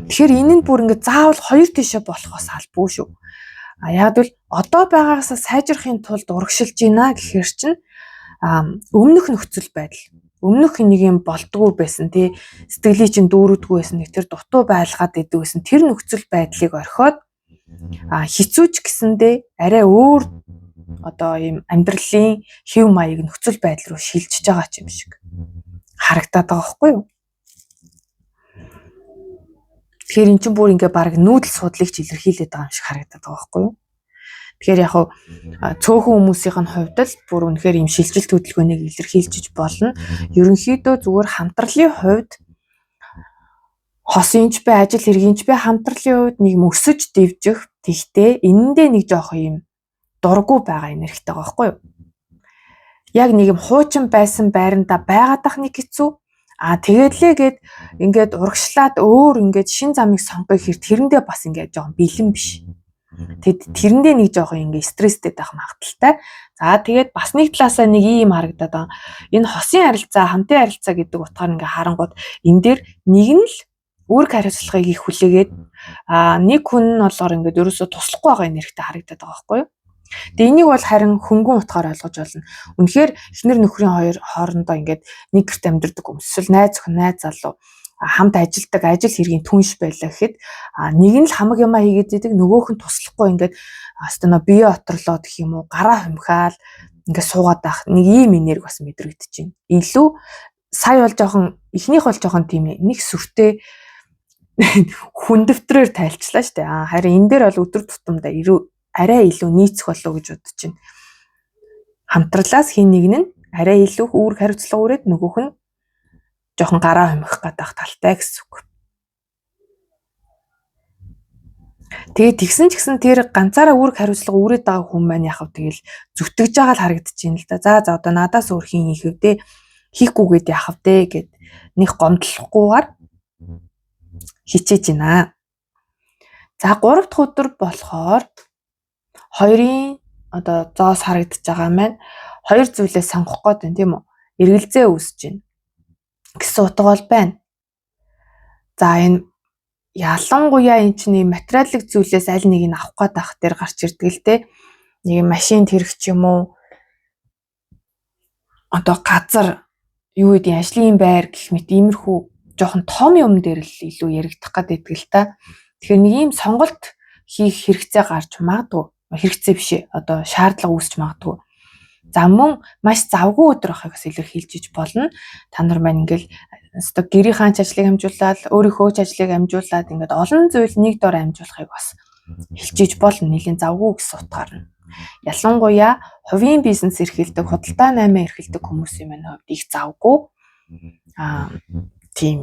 Тэгэхээр энэ нь бүр ингээд заавал хоёр тишээ болохоос албагүй шүү. Яг л одоо байгаагаасаа сайжрахын тулд урагшилж байна гэхээр чинь өмнөх нөхцөл байдал, өмнөх нэг юм болдгоо байсан тий, сэтгэлийн чинь дүүрдэггүй байсан, тэр дутуу байлгаад идэв гэсэн тэр нөхцөл байдлыг орхиод хизүүч гэсэндээ арай өөр одоо ийм амьдралын хэв маяг нөхцөл байдал руу шилжиж байгаа юм шиг харагдаад байгаа байхгүй юу? Тэгэхээр эн чинь бүр ингээ баг нүүдэл судлыг ч илэрхийлээд байгаа юм шиг харагдаад байгаа байхгүй юу? Тэгэхээр яг цөөхөн хүмүүсийн хувьд л бүр үнэхээр ийм шилжилт хөдөлгөөнийг илэрхийлж болно. Ерөнхийдөө зүгээр хамтралын хувьд хосынч бай, ажил хэргийнч бай хамтралын хувьд нэг өсөж дэвжих, тэгтээ энэндээ нэг жоох юм дурггүй байгаа энергитэй байгаа байхгүй юу? Яг нэг юм хуучин байсан байранда байгаад ах нэг хэцүү. Тэгээд л ингээд урагшлаад өөр ингээд шин замыг сонгох хэрэг тэрэндээ бас ингээд жоохон бэлэн биш. Тэрэндээ нэг жоохон ингээд стресстэй байх магадaltaй. За тэгээд бас нэг талаасаа нэг ийм харагдаад байгаа. Энэ хосын харилцаа, хамтын харилцаа гэдэг утгаар ингээд харангууд энэ дээр нэг нь л үүрэг хариуцлагыг их хүлээгээд нэг хүн нь болохоор ингээд ерөөсөө туслахгүй байгаа энергитэй харагдаад байгаа байхгүй юу? Тэгээ энийг бол харин хөнгөн утгаар ойлгож болно. Үнэхээр эхнэр нөхрийн хоёр хоорондоо ингээд нэг гэрт амьдардаг хүмүүс, эсвэл найз охин, найз залуу хамт ажилдаг, ажил хэргийн түнш байлаа гэхэд нэг нь л хамаг юмаа хийгээд идэг, нөгөөх нь туслахгүй ингээд astana бие оторлоод гэх юм уу, гараа хумхаал ингээд суугаад байх нэг ийм энерги бас мэдрэгдэж байна. Илүү сая бол жоохон эхнийх бол жоохон тийм нэг сүртэй хүндэвтрээр тайлчлаа шүү дээ. Харин энэ дээр бол өдөр тутамдаа арай илүү нийцэх болов гэж бодож байна. Хамтралаас хин нэг нь арай илүү үүрэг хариуцлага өрөөд нөгөөх нь жоохон гараа хумих гадах талтай гэсэн үг. Тэгээд тэгсэн ч гэсэн тэр ганцаараа үүрэг хариуцлага өрөөд байгаа хүн маань яхав тэгэл зүтгэж байгаа л харагдаж байна л да. За одоо надаас өөр хин хийхв дээ. Хийхгүйгээд яхав дээ гэд нэг гомдлохгүйгээр хичээж байна. За 3 дахь өдөр болохоор хоёрын одоо зоос харагдаж байгаа маань хоёр зүйлээ сонгох гээд байна тийм үү? Эргэлзээ үүсэж байна гэсэн утга бол байна. За энэ ялангуяа энэ чинь материалын зүйлээс аль нэг нь авах гээд байх дээр гарч ирдэг л дээ. Нэг машин тэрэг ч юм уу, одоо газар юу гэдэг ажлын байр гэх мэт иймэрхүү жоохон том юм дээр л илүү яригдах гээд байдаг л та. Тэгэхээр нэг ийм сонголт хийх хэрэгцээ гарч магадгүй. Хэрэгцээ биш ээ. Одоо шаардлага үүсч магадгүй. За мөн маш завгүй өдөр байхыг бас илэрхийлж болно. Та нар маань ингээл одоо гэрийн ч ажлыг хамжуулаад, өөрийнхөө ч ажлыг хамжуулаад ингээд олон зүйл нэг дор хамжуулахыг бас хэлжиж болно. Нэлийн завгүй гэсэн утгаар нь. Ялангуяа хувийн бизнес эрхэлдэг, худалдаа наймаа эрхэлдэг хүмүүсийн маань хувьд их завгүй тийм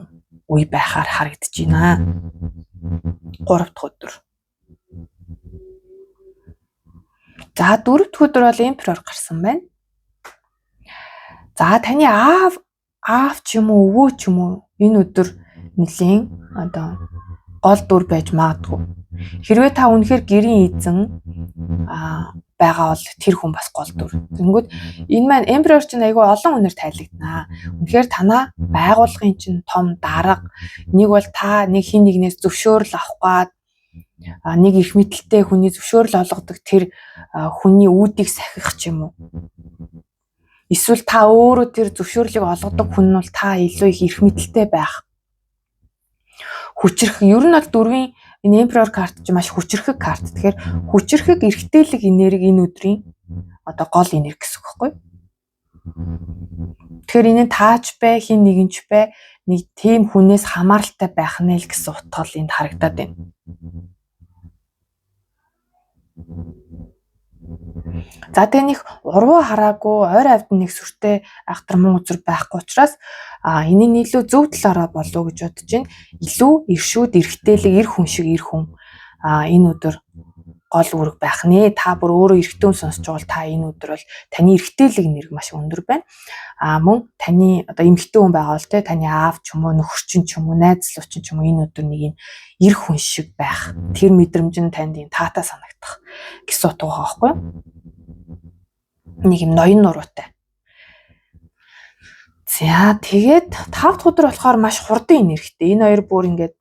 үе байхаар харагдаж байна. 3 дахь өдөр. За 4 дахь өдөр бол эмперор гарсан байна. За таны аав ч юм уу, өвөө ч юм уу энэ өдөр нэлийн одоо гол дүр байж магадгүй. Хэрвээ та үнэхээр гэрийн эзэн байгаа бол тэр хүн бас гол дүр. Тэнгүүд энэ маань эмперор чинь айгүй олон үнээр тайлэгдана. Үнэхээр танаа байгууллагын чинь том дарга, нэг бол та нэг хин нэгнээс зөвшөөрөл авах гад нэг их мэдлэлтэй хүний зөвшөөрөл олгодог тэр хүний үүдийг сахих ч юм уу. Эсвэл та өөрөө тэр зөвшөөрлийг олгодог хүн нь бол та илүү их эрх мэдэлтэй байх. Хүчрэх ер нь бол дөрвийн энэ эмперор карт ч маш хүчрэхэг карт. Тэгэхээр хүчрэхэг эрхтэлэг энерги энэ өдрийн одоо гол энерги гэсэн үг байхгүй. Тэгэхээр энэ тааж бай, хин нэгэнч бай, нэг тийм хүнээс хамааралтай байх нэ л гэсэн утга энд харагдаад байна. За тэгээ нэг уруу хараагүй, ойр авд нэг сүртэй айхтар мөн үзэр байхгүй учраас энэ нь илүү зөв талаараа болов гэж бодож байна. Илүү иршүүд эрхтэлэг эр хүн шиг эр хүн энэ өдөр гол үүрэг байх нэ. Та бүр өөрөө эрэгтэй хүн сонсож байгаа бол та энэ өдөр бол таны эрэгтэйлэг нэрг маш өндөр байна. Мөн таны одоо эмэгтэй хүн байгаа бол таны аав ч юм уу, нөхөрчин ч юм уу, найз залуучин ч юм уу энэ өдөр нэг юм эр хүн шиг байх. Тэр мэдрэмж нь танд юм таатай санагдах гэсэн утга байгаа байхгүй юу? Нэг юм ноён нуруутай. За тэгээд 5 дахь өдөр болохоор маш хурдан энергитэй. Энэ хоёр бүр ингээд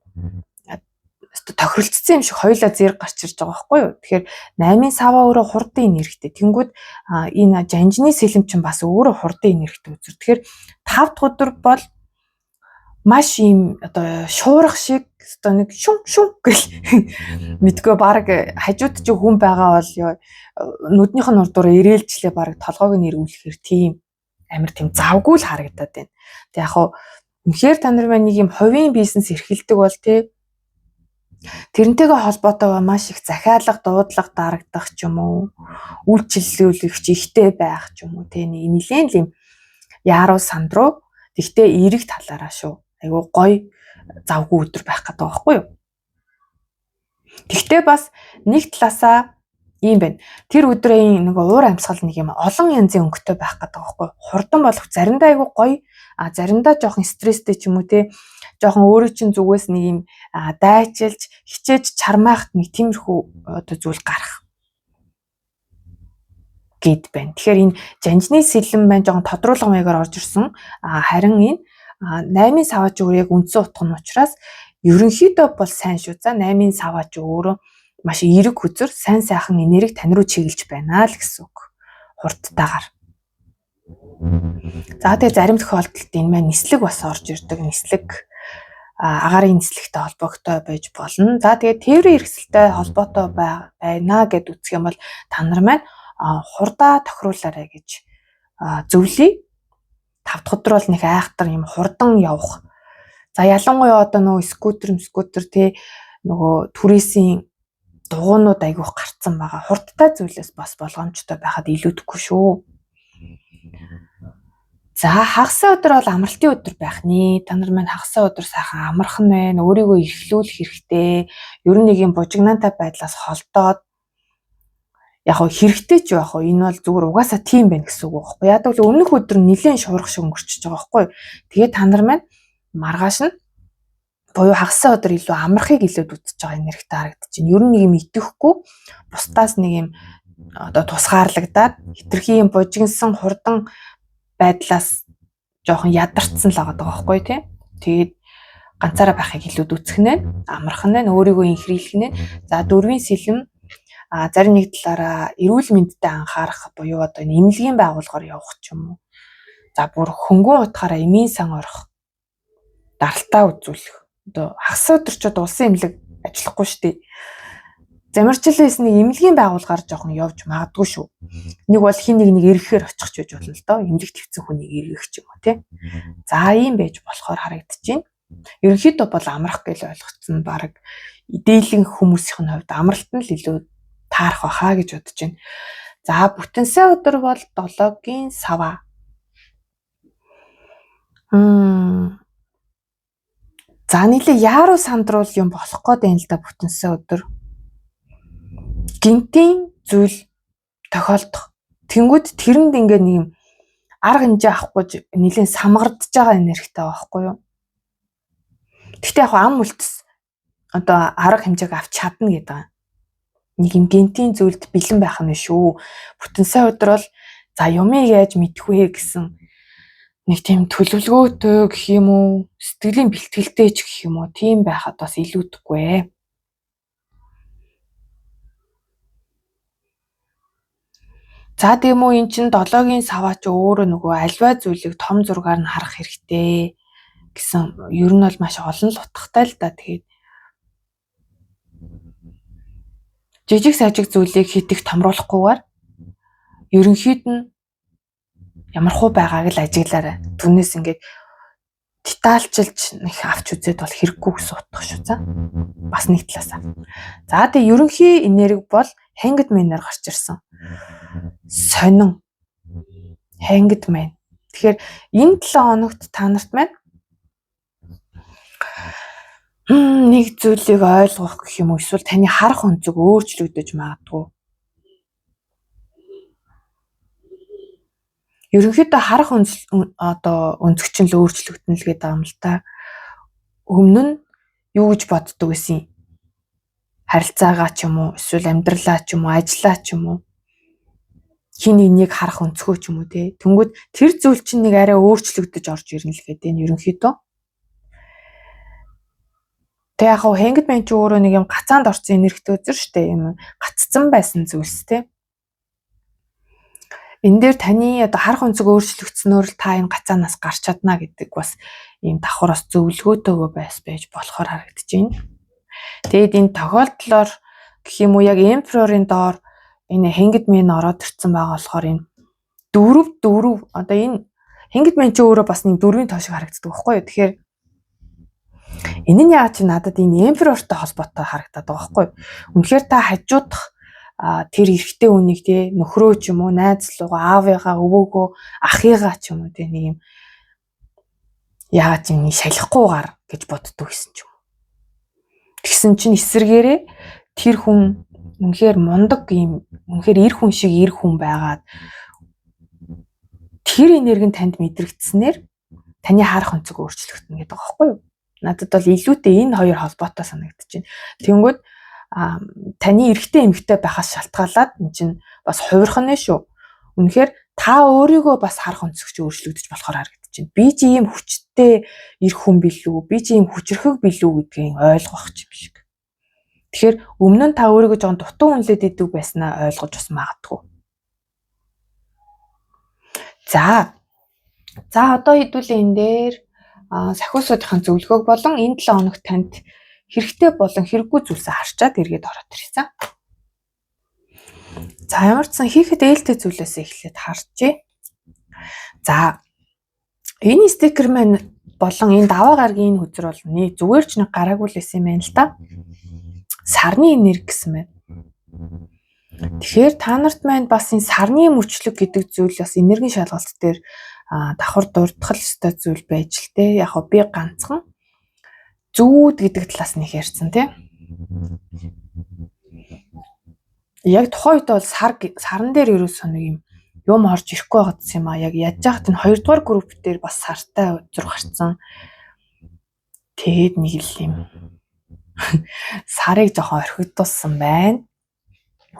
тохиролцсон юм шиг хоёулаа зэрэг гарч ирж байгаа байхгүй юу? Тэгэхээр 8-ын сава өөрөө хурдан энергитэй. Тэнгүүд энэ жанжны сэлэм чинь бас өөрөө хурдан энергитэй үзэр. Тэгэхээр 5 дахь өдөр бол маш юм одоо шуурах шиг одоо нэг шүн гэл мэдгүй баг хажууд чи хүн байгаа бол нүднийх нь урдуур ирээлжлээ баг толгойг нь эргүүлэхээр тийм амар тийм завгүй л харагдаад байна. Тэг яг хуу үнэхээр та нар маань нэг юм хувийн бизнес эрхэлдэг бол тэрнтэйгээ холбоотой маш их захиалга, дуудлага дарагдах ч юм уу, үйлчлүүлэгч ихтэй байх ч юм уу, нэг нэлээд юм яруу сандруу. Тэгтээ эерэг талаараа шүү. Айгуу гоё завгүй өдөр байх гэдэг байхгүй юу? Тэгтээ бас нэг талаасаа ийм байна. Тэр өдрийн нэг уур амьсгал нэг юм олон янзын өнгөтэй байх гэдэг байхгүй юу? Хурдан болох заримдаа айгуу гоё, заримдаа жоохон стресстэй ч юм уу жоохон өөрөө чинь зүгээс нэг юм дайчилж, хичээж чармаахт нэг тиймэрхүү одоо зүйл гарах гэд байна. Тэгэхээр энэ жанжны сэлэм маань жоохон тодруулга маягаар орж ирсэн. Харин энэ 8-ын саваач өөр яг үндсэн утга нь учраас ерөнхийдөө бол сайн шүү. За 8-ын саваач өөрөө маш эерэг хүзэр, сайн сайхан энерги тань руу чиглэж байна л гэсэн үг. Хурдтайгаар. За тэгээ зарим тохиолдолд энэ маань нислэг бас орж ирдэг. Нислэг агаарын нислэгтэй холбоотой байж болно. За тэгээ тээврийн хэрэгсэлтэй холбоотой байна гэд үзэх юм бол та нар маань хурдаа тохируулаарай гэж зөвлөе. 5 дахь өдөр бол нэг айхтар юм хурдан явах. За ялангуяа одоо нөгөө скутер нөгөө түрээсийн дугуйнууд айгүйх гарцсан байгаа. Хурдтай зүйлээс бас болгоомжтой байхад илүүдэхгүй шүү. За хагасаа өдөр бол амралтын өдөр байх нэ. Та нар маань хагасаа өдөр сайхан амрах нь байна. Өөрийгөө эрхлүүлэх хэрэгтэй. Ер нь нэг юм бужигнаантай байдлаас холдоод яг хөө хэрэгтэй ч яг хөө энэ бол зүгээр угаасаа тийм байна гэсэн үг байхгүй. Яг л өмнөх өдөр нэлээд шуурах шиг өнгөрчихөж байгаа байхгүй. Тэгээд та нар маань маргааш нь буюу хагасаа өдөр илүү амрахыг илүүд үзэж байгаа энергитэй харагдчихэв. Ер нь нэг юм итгэхгүй бусдаас нэг юм одоо тусгаарлагдаад хитрхи юм бужигнсан хурдан байдлаас жоохон ядарсан л байгаа байхгүй тий. Тэгээд ганцаараа байхыг илүүд үзэх нь амрах нь өөрийгөө инхрийлэх нь. За 4-ийн сэлэм зарим нэг талаараа эрүүл мэндэд анхаарах буюу одоо эмнэлгийн байгууллагаар явах ч юм уу. За бүр хөнгөн утгаараа эмийн сан орох, даралтаа үзүүлэх. Одоо хагас өдөрчөд улсын эмнэлэг ажиллахгүй шүү дээ. Замарчлалээс нэг эмнэлгийн байгууллагаар жоохон явж магадгүй шүү. Нэг бол хин нэг ирэхээр очих ч байж болно л доо. Эмнэлэг твцэн хүнийг иргэх ч юм уу тий. За ийм байж болохоор харагдчихээн. Ерөнхийдөө бол амрах гэж ойлгоцсон баг дийлэн хүмүүсийн хувьд амралт нь л илүү таарах баха гэж бодож байна. За бүтэн сая өдөр бол 7-гийн сава. За нийлээ яаруу сандруул юм болох гээд байна л да бүтэн сая өдөр. Гинтийн зүйл тохиолдох. Тэнгүүд тэрэнд ингээ нэг юм арга хэмжээ авахгүй нийлээ самгардж байгаа энергитэй байхгүй юу? Гэхдээ яг ам үлдэс одоо арга хэмжээг авч чадна гэдэг. Нэг юм гинтийн зүйлд бэлэн байх нь шүү. Бүтэн сая өдөр бол за юмыг яаж мэдхвэ гэсэн нэг тийм төлөвлөгөөтэй гэх юм уу, сэтгэлийн бэлтгэлтэй ч гэх юм уу, тийм байхад бас илүүдэхгүй. За тийм үү эн чин 7-гийн саваач өөрөө нөгөө альва зүйлийг том зургаар нь харах хэрэгтэй гэсэн ер нь бол маш олон л утгатай л да. Тэгээд жижиг сажиг зүйлийг хитэх томруулахгүйгээр ерөнхийд нь ямар хуу байгааг л ажиглаарай. Түүнээс ингээд детальчилж нэг авч үзээд бол хэрэггүй гэсэн утга шүү. За бас нэг талаасаа. За тэгээ ерөнхий энерги бол хангид мэнээр гарч ирсэн. Сонин хангид мэн. Тэгэхээр энэ 7 хоногт та нарт маань нэг зүйлийг ойлгох гэх юм уу, эсвэл таны харах өнцөг өөрчлөгдөж магадгүй. Ерөнхийдөө харах өнцөг чинь л өөрчлөгдөн л гэдэг юм л та. Өмнө нь юу гэж боддог байсан юм? Харилцаагаа ч юм уу, эсвэл амьдралаа ч юм уу, ажлаа ч юм уу, хин нэг харах өнцгөө ч юм уу те. Тэнгүүд тэр зүйл чинь нэг арай өөрчлөгдөж орж ирнэ л гэдэг нь ерөнхийдөө. Тэг яг хөө Hangman ч өөрөө нэг юм гацаанд орсон энергитэй үзэр штэ, юм гаццсан байсан зүйлс те. Энэ дээр таны одоо харах өнцөг өөрчлөгдснөөр та энэ гацаанаас гарч чадна гэдэг бас ийм давхраас зөвлөгөөтэйгөө байж болохоор харагдаж байна. Тэгэд энэ тохиолдлоор гэх юм уу яг Emperor-ын доор энэ Hangman ороод ирсэн байгаа болохоор энэ дөрөв одоо энэ Hangman ч өөрөө бас нэг дөрвийн тоо шиг харагддаг байхгүй юу? Тэгэхээр энэ нь яагаад чи надад энэ Emperor-тай холбоотой харагдаад байгаа байхгүй юу? Үнэхээр та хажуудах тэр эрэгтэй үнийг те нөхрөө ч юм уу, найзлуугаа, аавыгаа, өвөөгөө, ахыгаа ч юм уу те нэг юм яагаад юм шалихгүйгээр гэж боддог гэсэн ч юм. Тэгсэн чинь эсэргээрээ тэр хүн үнэхээр мундаг юм, үнэхээр эр хүн шиг эр хүн байгаад тэр энерги нь танд мэдрэгдснээр таны харах өнцөг өөрчлөгдөнө гэдэг байгаа байхгүй юу? Надад бол илүүтэй энэ хоёр холбоотой санагдаж байна. Тэнгүүд таны эрэгтэй эмэгтэй байхаас шалтгаалаад эн чинь бас хувирхан нэ шүү. Үнэхээр та өөрийгөө бас харах өнцөг чи өөрчлөгдөж болохоор харагдаж байна. Би чи ийм хүчтэй эр хүн билүү, би чи ийм хүчрхэг билүү гэдгийг ойлгох юм шиг. Тэгэхээр өмнө нь та өөрийгөө жоон дутуу үнэлээд идэв байснаа ойлгож бас магадгүй. За одоо хэдүүлээ энэ дээр сахиусуудын зөвлөгөөг болон энэ 7 хоногт танд хэрэгтэй болон хэрэггүй зүйлсээ харчаад эргээд ороод ирсэн. За ямар ч сан хийхэд ээлтэй зүйлээс эхлээд харчээ. За энэ стикер маань болон энэ даваа гаргийн хөзөр бол нэг зүгээр ч нэг гараагүй л байсан юм байна л да. Сарны энерги гэсэн байна. Тэгэхээр та нарт маань бас энэ сарны мөчлөг гэдэг зүйл бас энергийн шалгалт дээр давхар дурдах ёстой зүйл байж л те. Яг би ганцхан зүүд гэдэг талаас нь ярьсан тий. Яг тухайн үед бол сарн дээр ерөөсөө нэг юм орж ирэхгүй байгаадсан юм а. Яг яаж яахад энэ 2 дугаар групп дээр бас сартай үзүр гарцсан. Тэгээд нэг л юм сарыг жоохон орхигдуулсан байна.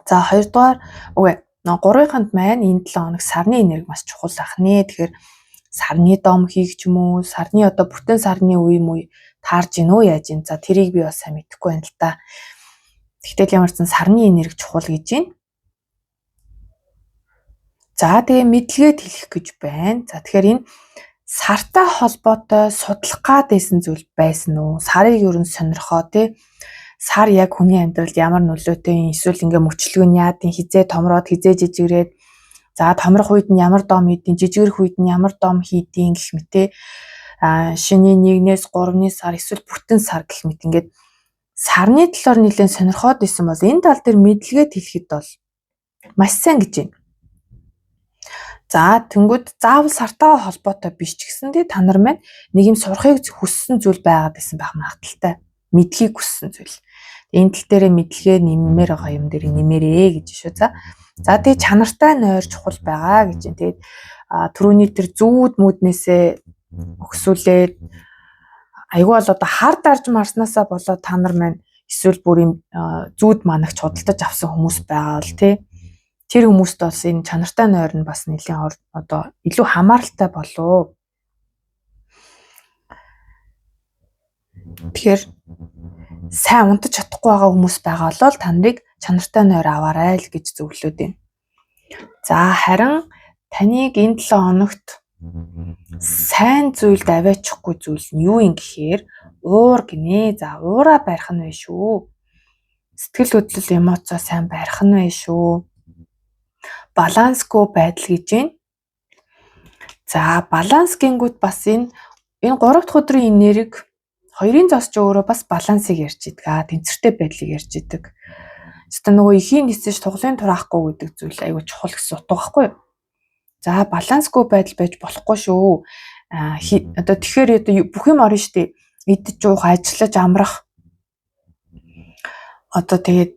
За 2 дугаар 3-нд маань энэ 7 хоног сарны энерги маш чухал ах нэ. Тэгэхээр сарны дом хийх ч юм уу, сарны одоо бүтэн сарны үе муу таарж гин үү яаж гин. За тэрийг би бас сайн мэдэхгүй байна л да. Тэгтэл ямар ч сан сарны энерги чухал гэж байна. За тэгээ мэдлэгээд хэлэх гэж байна. За тэгэхээр энэ сартай холбоотой судлах гадсэн зүйл байсан уу? Сарыг юу н сонирхоо тий. Сар яг хүний амьдралд ямар нөлөөтэй, эсвэл ингээ мөчлөг нь яадын, хизээ томроод, хизээ жижигрээд, за томрох үед нь ямар дом хийдیں, жижигрэх үед нь ямар дом хийдیں гэх мэт шиний 1-ээс 3-ны сар эсвэл бүтэн сар гэх мэт ингээд сарны талаар нэлээд сонирхоод исэн бол энэ тал дээр мэдлэгээд хэлэхэд бол маш сайн гэж байна. За тэнгууд заавал сартаа холбоотой биш ч гэсэн та нар маань нэг юм сурахыг хүссэн зүйл байгаад байсан байх магадaltaй. Мэдлэгийг хүссэн зүйл. Энэ тал дээр мэдлэгээ нэммээр байгаа юм дээр нэмээрээ гэж шүү. За тэгээ чанартай нойр чухал байгаа гэж байна. Тэгээд түрүүний тэр зүүд мөднээсээ өгсүүлээд айгүй бол одоо хар дарж марснаасаа болоод та нар маань эсвэл бүр юм зүүд манагч худалдаж авсан хүмүүс байгаа л тий. Тэр хүмүүст бас энэ чанартай нойр нь бас нэлийн одоо илүү хамааралтай болов. Тэгэхээр сайн унтаж чадахгүй байгаа хүмүүс байгаа бол та нарыг чанартай нойр аваарай л гэж зөвлөд байна. За харин таныг энэ 7 хоногт сайн зүйлд аваачихгүй зүйл нь юу юм гэхээр уур гинэ. За уура барих нь вэ шүү. Сэтгэл хөдлөл эмоцоо сайн барих нь вэ шүү. Балансгүй байдал гэж байна. За баланс гингүүд бас энэ 3 дахь өдрийн энерги хоёрын зосч өөрөө бас балансыг ярьж идэг. Тэнцвэртэй байдлыг ярьж идэг. Зөвхөн нөгөө ихийн нисэж туглын тураахгүй гэдэг зүйл айгүй чухал гэсэн утга байхгүй юу? За балансгүй байдал байж болохгүй шүү. Одоо тэгэхээр бүх юм орно штэ. идэж уух, ажиллаж амрах. Одоо тэгээд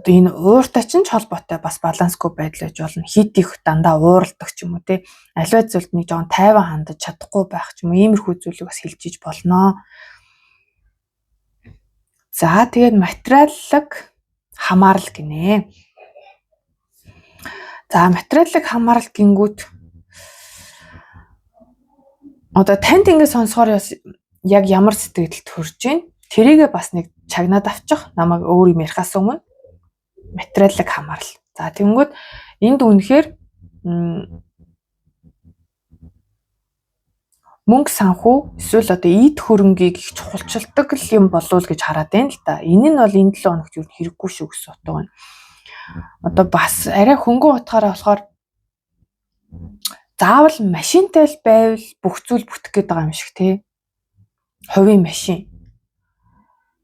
энэ ууртай ч холбоотой бас балансгүй байдал гэж болно. Хит их дандаа ууралдаг ч юм уу те. Аливаа зүйлд нэг жоон тайван хандаж чадахгүй байх ч юм уу. Иймэрхүү зүйлийг бас хэлж иж болно. За тэгээд материаллык хамаарал гинэ. За материаллык хамаарал гингүүт одоо танд ингэ сонсохоор яг ямар сэтгэл төрж байна? Тэрийгээ бас нэг чагнаад авчих. Намайг өөр юм ярихаас өмнө материаллык хамаарал. За тэгэнгүүт энд үнэхээр мөнгө санхүү эсвэл одоо ийд хөрөнгийг их чухалчилдаг юм болов гэж хараад байна л да. Энэ нь бол энэ 7 хоногт юу хэрэггүй шүү гэсэн утга байна. Одоо бас арай хөнгөн утгаараа болохоор заавал машинтай л байвал бүх зүйл бүтэх гээд байгаа юм шиг тий. Хувийн машин.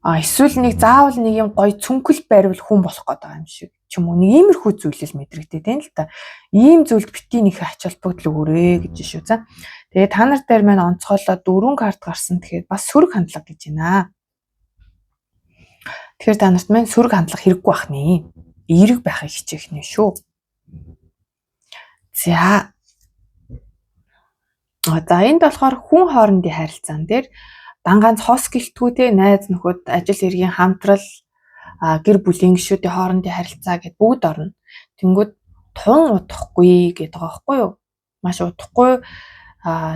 Эсвэл нэг заавал нэг юм гоё цүнхэл байрвал хүн болох гээд байгаа юм шиг ч юм уу. Нэг иймэрхүү зүйлэл мэдрэгдээд байна л да. Ийм зүйлд бити нэг ач холбогдол өгөөрэй гэж шүү. За. Тэгээ та нар дээр маань онцгойлоо 4 карт гарсан. Тэгэхээр бас сөрөг хандлага гэж байна. Тэгэхээр та нарт маань сөрөг хандлага хэрэггүй байх нэ. Эерэг байхыг хичээх нэ шүү. За. За энд болохоор хүн хоорондын харилцаан дээр дангаан хос гэлтгүүтэй найз нөхөд ажил хэргийн хамтрал гэр бүлийн гишүүдийн хоорондын харилцаа гэд бүгд орно. Тэнгүүд тун удахгүй гэдэг байгаа байхгүй юу? Маш удахгүй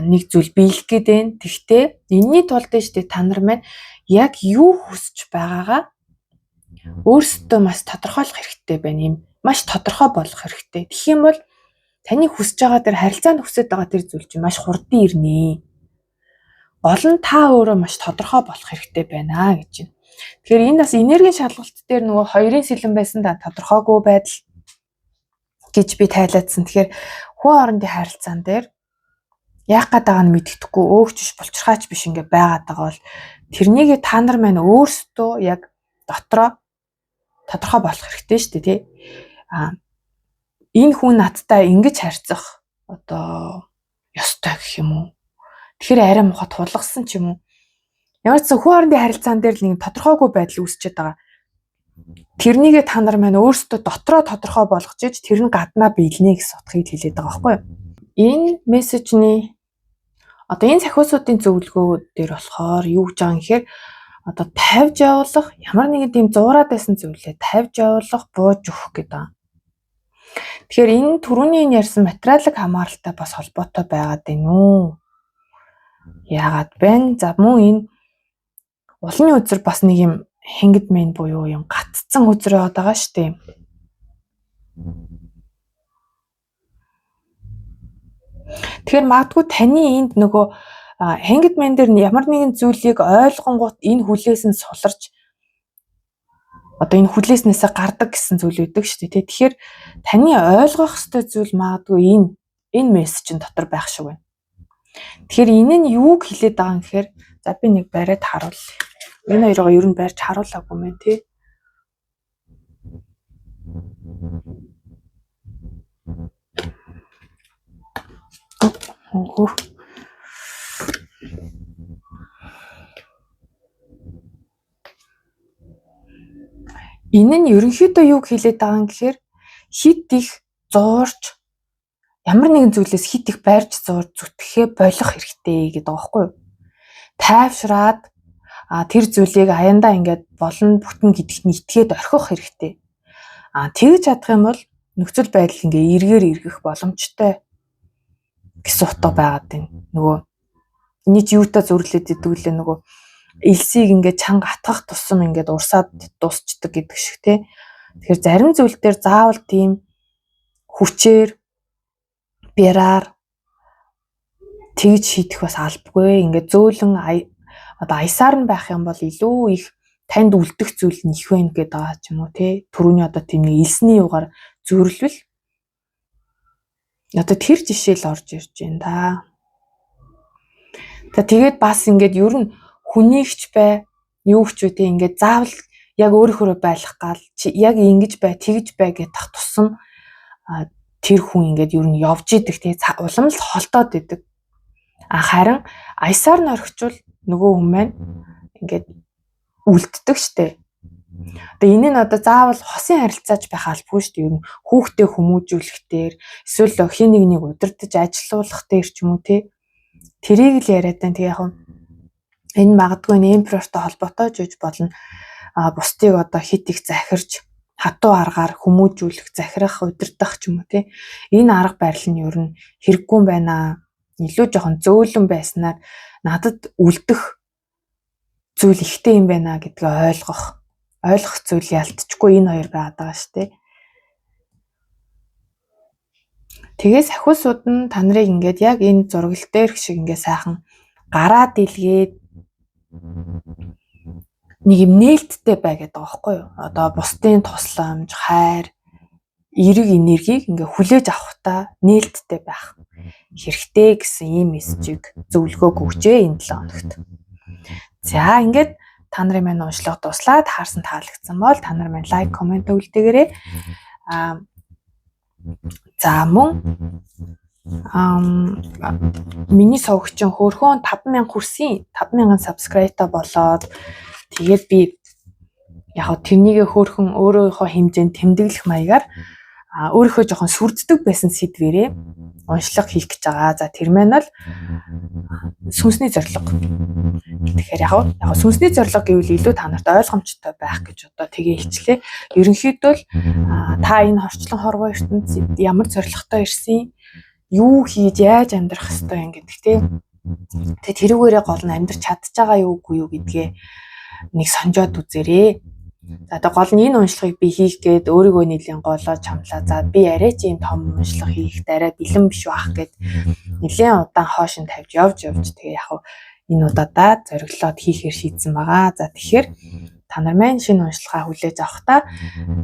нэг зүйл биелэх гээд байна. Тэгтээ энэний тулд штэ та нар маань яг юу хүсэж байгаагаа өөрсдөө маш тодорхойлох хэрэгтэй байна. Ийм маш тодорхой болох хэрэгтэй. Тэгэх юм бол таны хүсэж байгаа тэр харилцаанд хүсэж байгаа тэр зүйл чинь маш хурдан ирнэ. Гол нь та өөрөө маш тодорхой болох хэрэгтэй байна гэж байна. Тэгэхээр энэ бас энергийн шалгалт дээр нөгөө хоёрын сэлэн байсан да тодорхойгүй байдал гэж би тайлаадсан. Тэгэхээр хүн хоорондын харилцаан дээр яах гээд байгааг нь мэддэхгүй өөгчш булчирхаач биш ингээ байгаад байгаа бол тэрнийг та нар маань өөрсдөө яг дотроо тодорхой болох хэрэгтэй шүү дээ тий. Энэ хүн надтай ингэж харьцах одоо ёстой гэх юм уу? Тэгэхээр арай муха тулгсан ч юм уу? Ямар ч хүн хоорондын харилцаан дээр л нэг тодорхойгүй байдал үүсчихэд байгаа. Тэрнийгээ та нар маань өөрсдөө дотроо тодорхой болгож иж тэр нь гаднаа биелнэ гэсэн утгыг хэлээд байгаа байхгүй юу? Энэ мессежний одоо энэ сахиусуудын зөвлөгөө дээр болохоор юу гэж байгаа юм гэхээр одоо тавьж явуулах ямар нэгэн тийм зуураад байсан зүйлээ тавьж явуулах, бууж өгөх гэдэг. Тэгэхээр энэ түрүүний ярьсан материалык хамааралтай бас холбоотой байгаад байна уу? Яагаад байна? За мөн энэ улны үзэр бас нэг юм хэнгэд мэн буюу юм гатцсан үзэр яваад байгаа шүү дээ. Тэгэхээр магадгүй таны энд нөгөө хэнгэд мэн дээр ямар нэгэн зүйлийг ойлгонгууд энэ хүлээс нь суларч одоо энэ хүлээснээсээ гардаг гэсэн зүйл үүдэг шүү дээ. Тэгэхээр таны ойлгох ёстой зүйл магадгүй энэ мессежийн дотор байх шиг байна. Тэгэхээр энэ нь юуг хэлээд байгаа юм гэхээр за би нэг бариад харуулъя. Энэ хоёроо ер нь барьж харуулаагүй мэн тий. Энэ нь ерөнхийдөө юуг хэлээд байгаа юм гэхээр хит их зуурч ямар нэгэн зүйлээс хит их байрж зуурж зүтгэхээ болох хэрэгтэй гэдэг байгаа байхгүй юу? Тайвшраад тэр зүйлийг аяндаа ингээд болно бүтэн гэдэгт нь итгээд орхих хэрэгтэй. Тэгж чадах юм бол нөхцөл байдал ингээ эргээр эргэх боломжтой гэсэн утга байгаад байна. Нөгөө эний чи юутай зүрлээд идэг лээ нөгөө элсийг ингээ чанга атгах тусам ингээд урсаад дуусчдаг гэдэг шиг тий. Тэгэхээр зарим зүйл дээр заавал тийм хүчээр бяраар тэгж шийдэх бас албагүй. Ингээд зөөлөн одоо аясаар нь байх юм бол илүү их танд үлдэх зүйл нь их байна гэдэг байгаа ч юм уу тий. Түрүүний одоо тийм нэг элсний югаар зөрлөвл одоо тэр жишээл орж ирж байна да. Тэгээд бас ингээд ер нь хүнийгч бай, юугч үү тий ингээд заавал яг өөрөөрөө байлах гал чи яг ингэж бай, тэгж бай гэдэг тусам тэр хүн ингээд ер нь явж идэг тий улам л холдоод идэг. Харин аясаар нь орхичвол нөгөө хүн маань ингээд үлддэг штэ. Тэгээ энэ нь одоо заавал хосын харилцааж байх албагүй шүү дээ. Ер нь хүүхдээ хүмүүжүүлэх дээр эсвэл хин нэг удирдах ажилуулах дээр ч юм уу тий. Тэрийг л яриад байна. Тэгээ яг энэ магадгүй эмперортой холбоотой ч гэж болно. Бусдыг одоо хит их захирч хатуу аргаар хүмүүжүүлэх, захирах, удирдах ч юм уу тий. Энэ арга барил нь ер нь хэрэггүй байна. Илүү жоохон зөөлөн байснаар надад үлдэх зүйл ихтэй юм байна гэдгээ ойлгох зүйл ялтчгүй энэ хоёр байгаад байгаа шүү дээ. Тэгээс ахиусууд нь та нарыг ингээд яг энэ зурагт дээр шиг ингээд сайхан гараад илгээд нэг юм нээлттэй бай гэдэг байгаа байхгүй юу? Одоо бусдын тусламж, хайр, эерэг энергийг ингээд хүлээж авахтаа нээлттэй байх хэрэгтэй гэсэн ийм мессежийг зөвлөгөө өгчээ энэ 7 хоногт. За ингээд та нарын маань уншлага дуслаад хаарсан таалагдсан бол та нар маань лайк, комент үлдээгээрэй. За мөн миний сувгчин хөөрхөн 5000 хүрсэн. 5000 subscribe-та болоод тэгээд би яг тэрнийгээ хөөрхөн өөрийнхөө хэмжээнд тэмдэглэх маягаар өөрийнхөө жоохон сүрддэг байсан сэдвэрээ уншлага хийх гэж байгаа. За тэр маань л сүнсний зорилго. Тэгэхээр яг сүнсний зорилго гэвэл илүү та нарт ойлгомжтой байх гэж одоо тгээ хэлчлээ. Ерөнхийдөө л та энэ хорчлон хорвоо ертөнцид ямар зорилготой ирсэн, юу хийж яаж амьдрах ёстой юм гэдэг тийм. Тэгээ тэрүүгээрээ гол нь амьдрч чадж байгаа юу үгүй юу гэдгээ нэг сонжоод үзээрэй. За одоо гол нь энэ уншлагыг би хийх гээд өөрийгөө нэлийн голоо чамлаа. За би арай ч юм том уншлага хийх дараа бэлэн биш байх гээд нэлийн удаан хоош нь тавьж явж тэгээ яг энэ удаадаа зориглоод хийхээр шийдсэн байгаа. За тэгэхээр та нар маань шинэ уншлагаа хүлээж авахдаа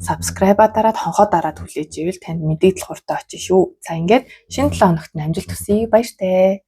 subscribe-а дараад хонхоо дараад хүлээж ивэл танд мэдээлэл хурдан очиж шүү. За ингээд шинэ 7 хоногт амжилт хүсье. Баяртай.